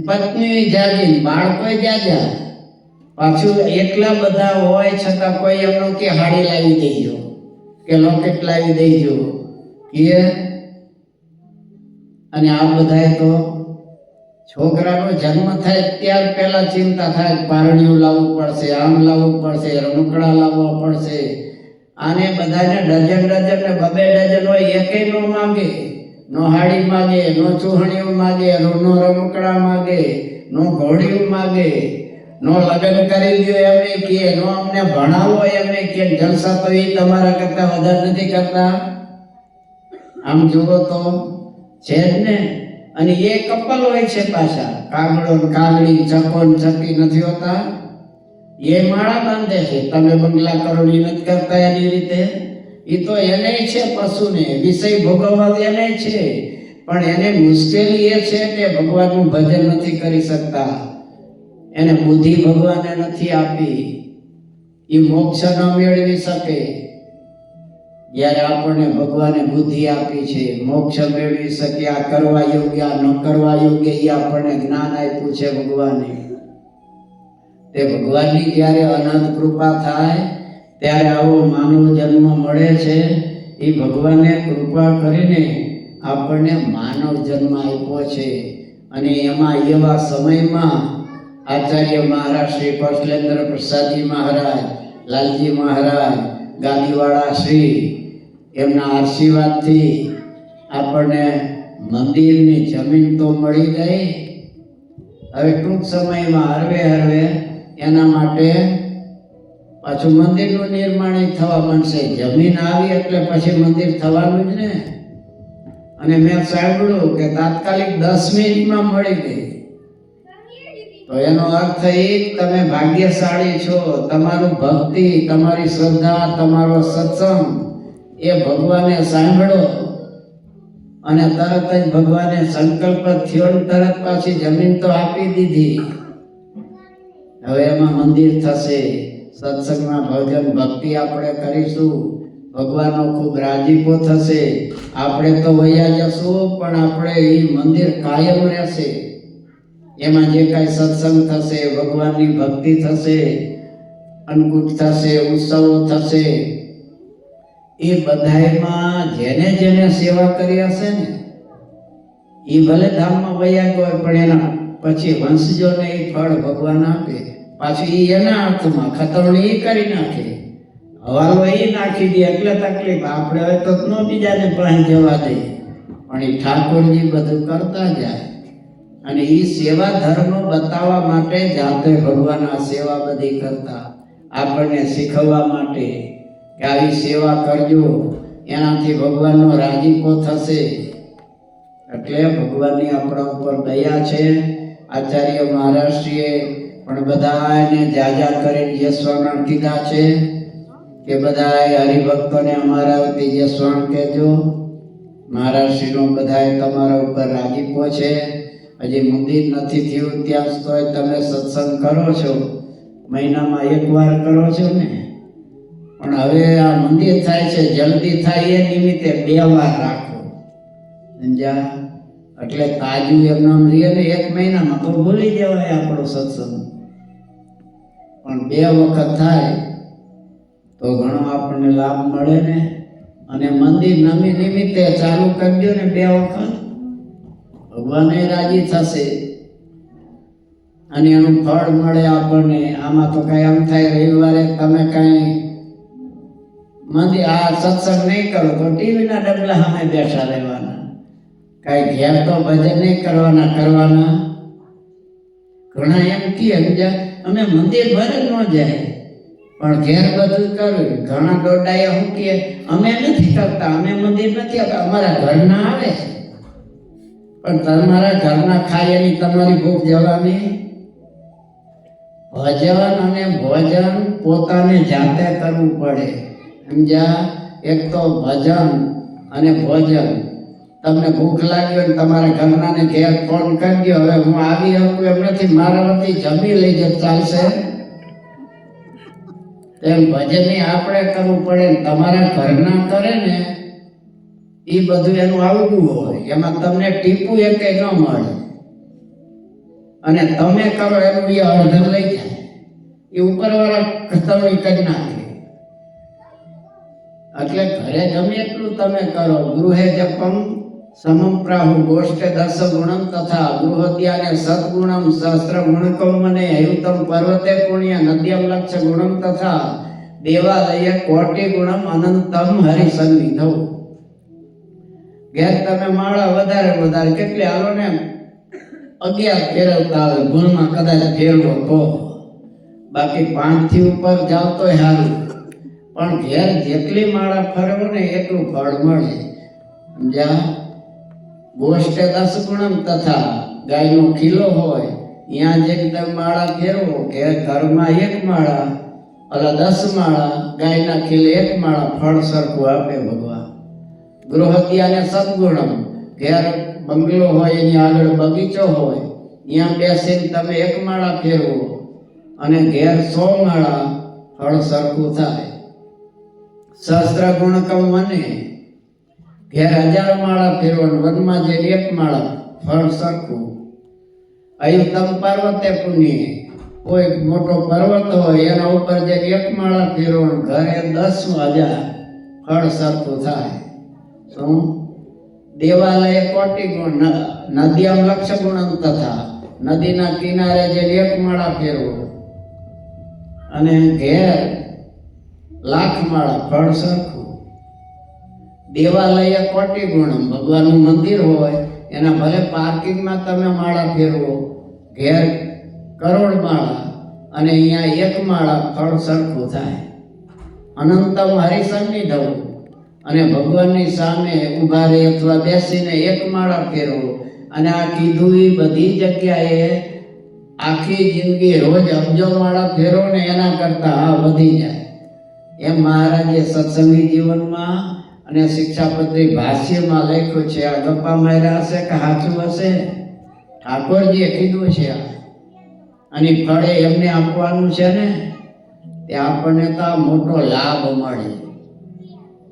પત્ની જાજી, બાળકો જાજા, પાછું એટલા બધા હોય છતાં કોઈ એમનો કે હાડી લાવી દેજો કે લોકેટ લાવી દેજો કે. અને આ બધા તો છોકરાનો જન્મ થાય ત્યાર પહેલા ચિંતા થાય, પારણિયું લાવવું પડશે, આમ લાવવું પડશે, રમકડા લાવવા પડશે. આને બધાને ડઝન ને 2 ડઝન હોય, એકે નો માંગે, નો હાડી માગે, નો ચૂહણીઓ માગે, નો રમકડા માગે, નો ઘોડિયું માગે, નો લગ્ન કરી દો એમે કે, નો અમને ભણાવો એમે કે. જલસા તો એ તમારા કરતા વધારે નથી કરતા. આમ જુઓ તો છે જ ને. અને એ કપલ હોય છે પાછા, કાગડો કાગડી, ચકો ચકી નથી હોતા, એ માળા બાંધે છે. તમે બંગલા કરોડી નથી કરતા એની રીતે. એ તો એને છે પશુને વિષય ભોગવવા એને છે, પણ એને મુશ્કેલી એ છે કે ભગવાનનું ભજન નથી કરી શકતા. એને બુદ્ધિ ભગવાને નથી આપી, એ મોક્ષ ન મેળવી શકે. જ્યારે આપણને ભગવાને બુદ્ધિ આપી છે, મોક્ષ મેળવી શકે, આ કરવા યોગ્ય આ ન કરવા યોગ્ય, એ આપણને જ્ઞાન આપ્યું છે ભગવાને. તે ભગવાનની જ્યારે અનંત કૃપા થાય ત્યારે આવો માનવ જન્મ મળે છે. એ ભગવાને કૃપા કરીને આપણને માનવ જન્મ આપ્યો છે. અને એમાં એવા સમયમાં આચાર્ય મહારાજ શ્રી કૌશલેન્દ્ર પ્રસાદજી મહારાજ, લાલજી મહારાજ, ગાદીવાળા શ્રી, એમના આશીર્વાદથી આપણને મંદિરની જમીન તો મળી ગઈ. હવે ટૂંક સમયમાં હરવે એના માટે પાછું મંદિરનું નિર્માણ થવા માંડશે. જમીન આવી એટલે પછી મંદિર થવાનું જ ને. અને મેં સાંભળ્યું કે તાત્કાલિક 10 મિનિટમાં મળી ગઈ. તો એનો અર્થ એ તમે ભાગ્યશાળી છો. તમારું ભક્તિ, તમારી શ્રદ્ધા, તમારો સત્સંગ એ ભગવાને સાંભળો અને તરત જ ભગવાને સંકલ્પ થયો, તરત પાછી જમીન તો આપી દીધી. હવે એમાં મંદિર થશે, સત્સંગમાં ભજન ભક્તિ આપણે કરીશું, ભગવાનનો ખૂબ રાજીપો થશે. આપણે તો વયા જશું, પણ આપણે એ મંદિર કાયમ રહેશે. એમાં જે કાંઈ સત્સંગ થશે, ભગવાનની ભક્તિ થશે, અન્નકૂટ થશે, ઉત્સવો થશે, એ બધાયમાં જેને સેવા કરી હશે ને એ ભલે ધામમાં વયા ગયો, પણ એના પછી વંશજોને એ ફળ ભગવાન આપે. પાછું એ એના હાથમાં ખતરણી એ કરી નાખે, હવાલો એ નાખી દે. એટલે તકલીફ. આપણે હોય તો ન બીજાને પાસે જવા દે, પણ એ ઠાકોરજી બધું કરતા જાય. અને એ સેવા ધર્મ બતાવવા માટે જાતે ભગવાન આ સેવા બધી કરતા, આપણને શીખવવા માટે કે આવી સેવા કરજો, એનાથી ભગવાનનો રાજીપો થશે. એટલે ભગવાનની આપણા ઉપર દયા છે. આચાર્ય મહારાજશ્રીએ પણ બધાને જાજા કરીને યશવણ કીધા છે કે બધા હરિભક્તોને અમારા વતી યશવણ કહેજો. મહારાજશ્રીનો બધાએ તમારા ઉપર રાજીપો છે. હજી મંદિર નથી થયું ત્યાં સુધી તમે સત્સંગ કરો છો, મહિનામાં 1 વાર કરો છો ને, પણ હવે આ મંદિર થાય છે, જલ્દી થાય એ નિમિત્તે 2 વાર રાખો. સમજ્યા? એટલે તાજું એમનામ રહીએ ને 1 મહિનામાં તો ભૂલી જવાય આપણો સત્સંગ, પણ 2 વખત થાય તો ઘણો આપણને લાભ મળે ને. અને મંદિર નમી નિમિત્તે ચાલુ કરી દો ને 2 વખત, ભગવાને રાજી થશે અને એનું ફળ મળે આપણને. આમાં તો કઈ એમ થાય રવિવારે તમે કઈ મંદિર આ સત્સંગ નહીં કરો તો ટીવીના ડબલા સામે બેઠા રહેવાના, કઈ ઘેર તો ભજન નહીં કરવાના. ઘણા એમ કે અમે મંદિર ભરે ન જાય પણ ઘેર બધું કર્યું. ઘણા દોડાયા શું કે અમે નથી કરતા, અમે મંદિર નથી આવતા, અમારા ઘરના આવે છે. પણ તમારા ઘરના ખાય એની તમારી ભૂખ જવાની. ભજન અને ભોજન પોતાને જાતે કરવું પડે, સમજ્યા? એક તો ભજન અને ભોજન. તમને ભૂખ લાગી હોય તમારા ઘરનાને ઘેર ફોન કરી દો, હવે હું આવી શકું એમ નથી, મારા વતી જમી લઈ જ ચાલશે. એમ ભજન આપણે કરવું પડે. તમારા ઘરના કરે ને એ બધું એનું આવડું હોય, એમાં તમને ટીપું એક ન મળે. અને તમે કરો એનું એ અડધર લઈ જાય, એ ઉપરવાળા કતવણી કરી નાખે. એટલે ઘરે ગમે એટલું તમે કરો. ગૃહે જપમ સમમ પ્રાહુ ગોષ્ઠે 10 ગુણમ તથા ગૃહત્યાને સદગુણમ સહસ્ર ગુણકમ મને અયુતમ પર્વતે પુણ્ય નદ્યમ લક્ષ ગુણમ તથા દેવાલય કોટી ગુણમ અનંતમ હરિસન્નિધૌ. ઘેર તમે માળા વધારે કેટલી હાલો ને 11 ફેરવતા આવે, ભૂલમાં કદાચ ફેરવો તો, બાકી 5 થી ઉપર જાવ તો સારું. પણ ઘેર જેટલી માળા ફરવો ને એટલું ફળ મળે, સમજ્યા? ગોષ્ઠે 10 ગુણમ તથા ગાયનો ખીલો હોય ત્યાં જે તમે માળા ફેરવો, ઘરમાં 1 માળા, ઓલા 10 માળા, ગાયના ખીલે 1 માળા, ફળ સરખું આપે ભગવાન. ગૃહત્યાને સદગુણમ, ઘેર બંગલો હોય એની આગળ બગીચો હોય ત્યાં બેસીને તમે 1 માળા ફેરવો અને ઘેર 100 માળા, ફળ સરખું થાય. સહસ્ત્ર ગુણકમ મને, ઘેર 1000 માળા ફેરવાનું, વનમાં જઈને 1 માળા, ફળ સરખું. અયુતમ પર્વતે પુણ્ય, કોઈ મોટો પર્વત હોય એના ઉપર જઈને 1 માળા ફેરવાનું, ઘરે 10,000, ફળ સરખું થાય. શું? દેવાલય કોટી ગુણ નદ્યમ લક્ષ ગુણમ તથા નદીના કિનારે જઈને 1 માળા ફેરવો અને ઘેર 1,00,000 માળા, ફળ સરખું. દેવાલય કોટી ગુણમ, ભગવાનનું મંદિર હોય એના ભલે પાર્કિંગમાં તમે માળા ફેરવો, ઘેર 1 કરોડ માળા અને અહીંયા 1 માળા, ફળ સરખું થાય. અનંતમ હરિસન્નિધૌ, અને ભગવાનની સામે ઊભા રહી અથવા બેસીને 1 માળા ફેરવો. અને આ કીધું એ બધી જગ્યાએ આખી જિંદગી રોજ અબજો માળા ફેરવો ને એના કરતા આ વધી જાય. એમ મહારાજે સત્સંગી જીવનમાં અને શિક્ષાપત્રી ભાષ્યમાં લખ્યું છે. આ ગપ્પા માર્યા હશે કે સાચું હશે? ઠાકોરજીએ કીધું છે. અને ફળે એમને આપવાનું છે ને, તે આપણને તો આ મોટો લાભ મળે.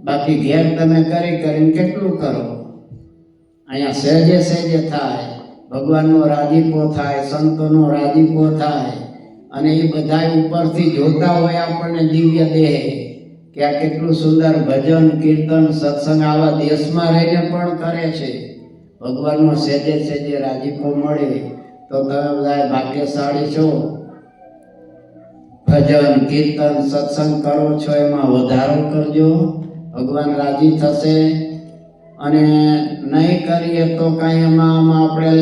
બાકી ઘેર તમે કરીને કેટલું કરો? અહીંયા સહેજે થાય, ભગવાનનો રાજીપો થાય, સંતોનો રાજીપો થાય. અને એ બધા ઉપરથી જોતા હોય આપણને દિવ્ય દેહ કે આ કેટલું સુંદર ભજન કીર્તન સત્સંગ આવા દેશમાં રહીને પણ કરે છે. ભગવાનનો સહેજે રાજીપો મળે તો તમે બધા ભાગ્યશાળી છો. ભજન કીર્તન સત્સંગ કરો છો એમાં વધારો કરજો, ભગવાન રાજી થશે. અને નહીં કરીએ તો કાંઈ એમાં આપણે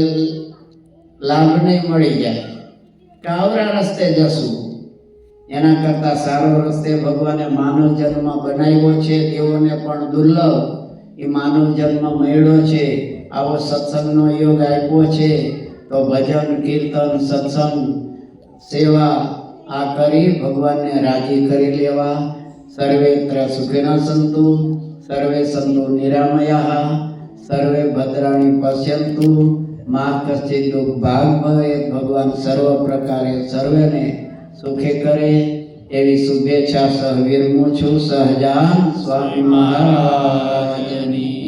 લાભ નહીં મળી જાય કે આવરા રસ્તે જશું. એના કરતાં સારો રસ્તે ભગવાને માનવ જન્મ બનાવ્યો છે. તેઓને પણ દુર્લભ એ માનવ જન્મ મળ્યો છે. આવો સત્સંગનો યોગ આપ્યો છે. તો ભજન કીર્તન સત્સંગ સેવા આ કરી ભગવાનને રાજી કરી લેવા. સર્વેત્ર સુખિનઃ સંતુ, સર્વે સંતુ નિરામયાઃ, સર્વે ભદ્રાણી પશ્યન્તુ, મા કશ્ચિત દુઃખભાગ ભવેત. ભગવાન સર્વ પ્રકારે સર્વેને સુખી કરે એવી શુભેચ્છા સહ વિરમું છું. સહજાન સ્વામી મહારાજની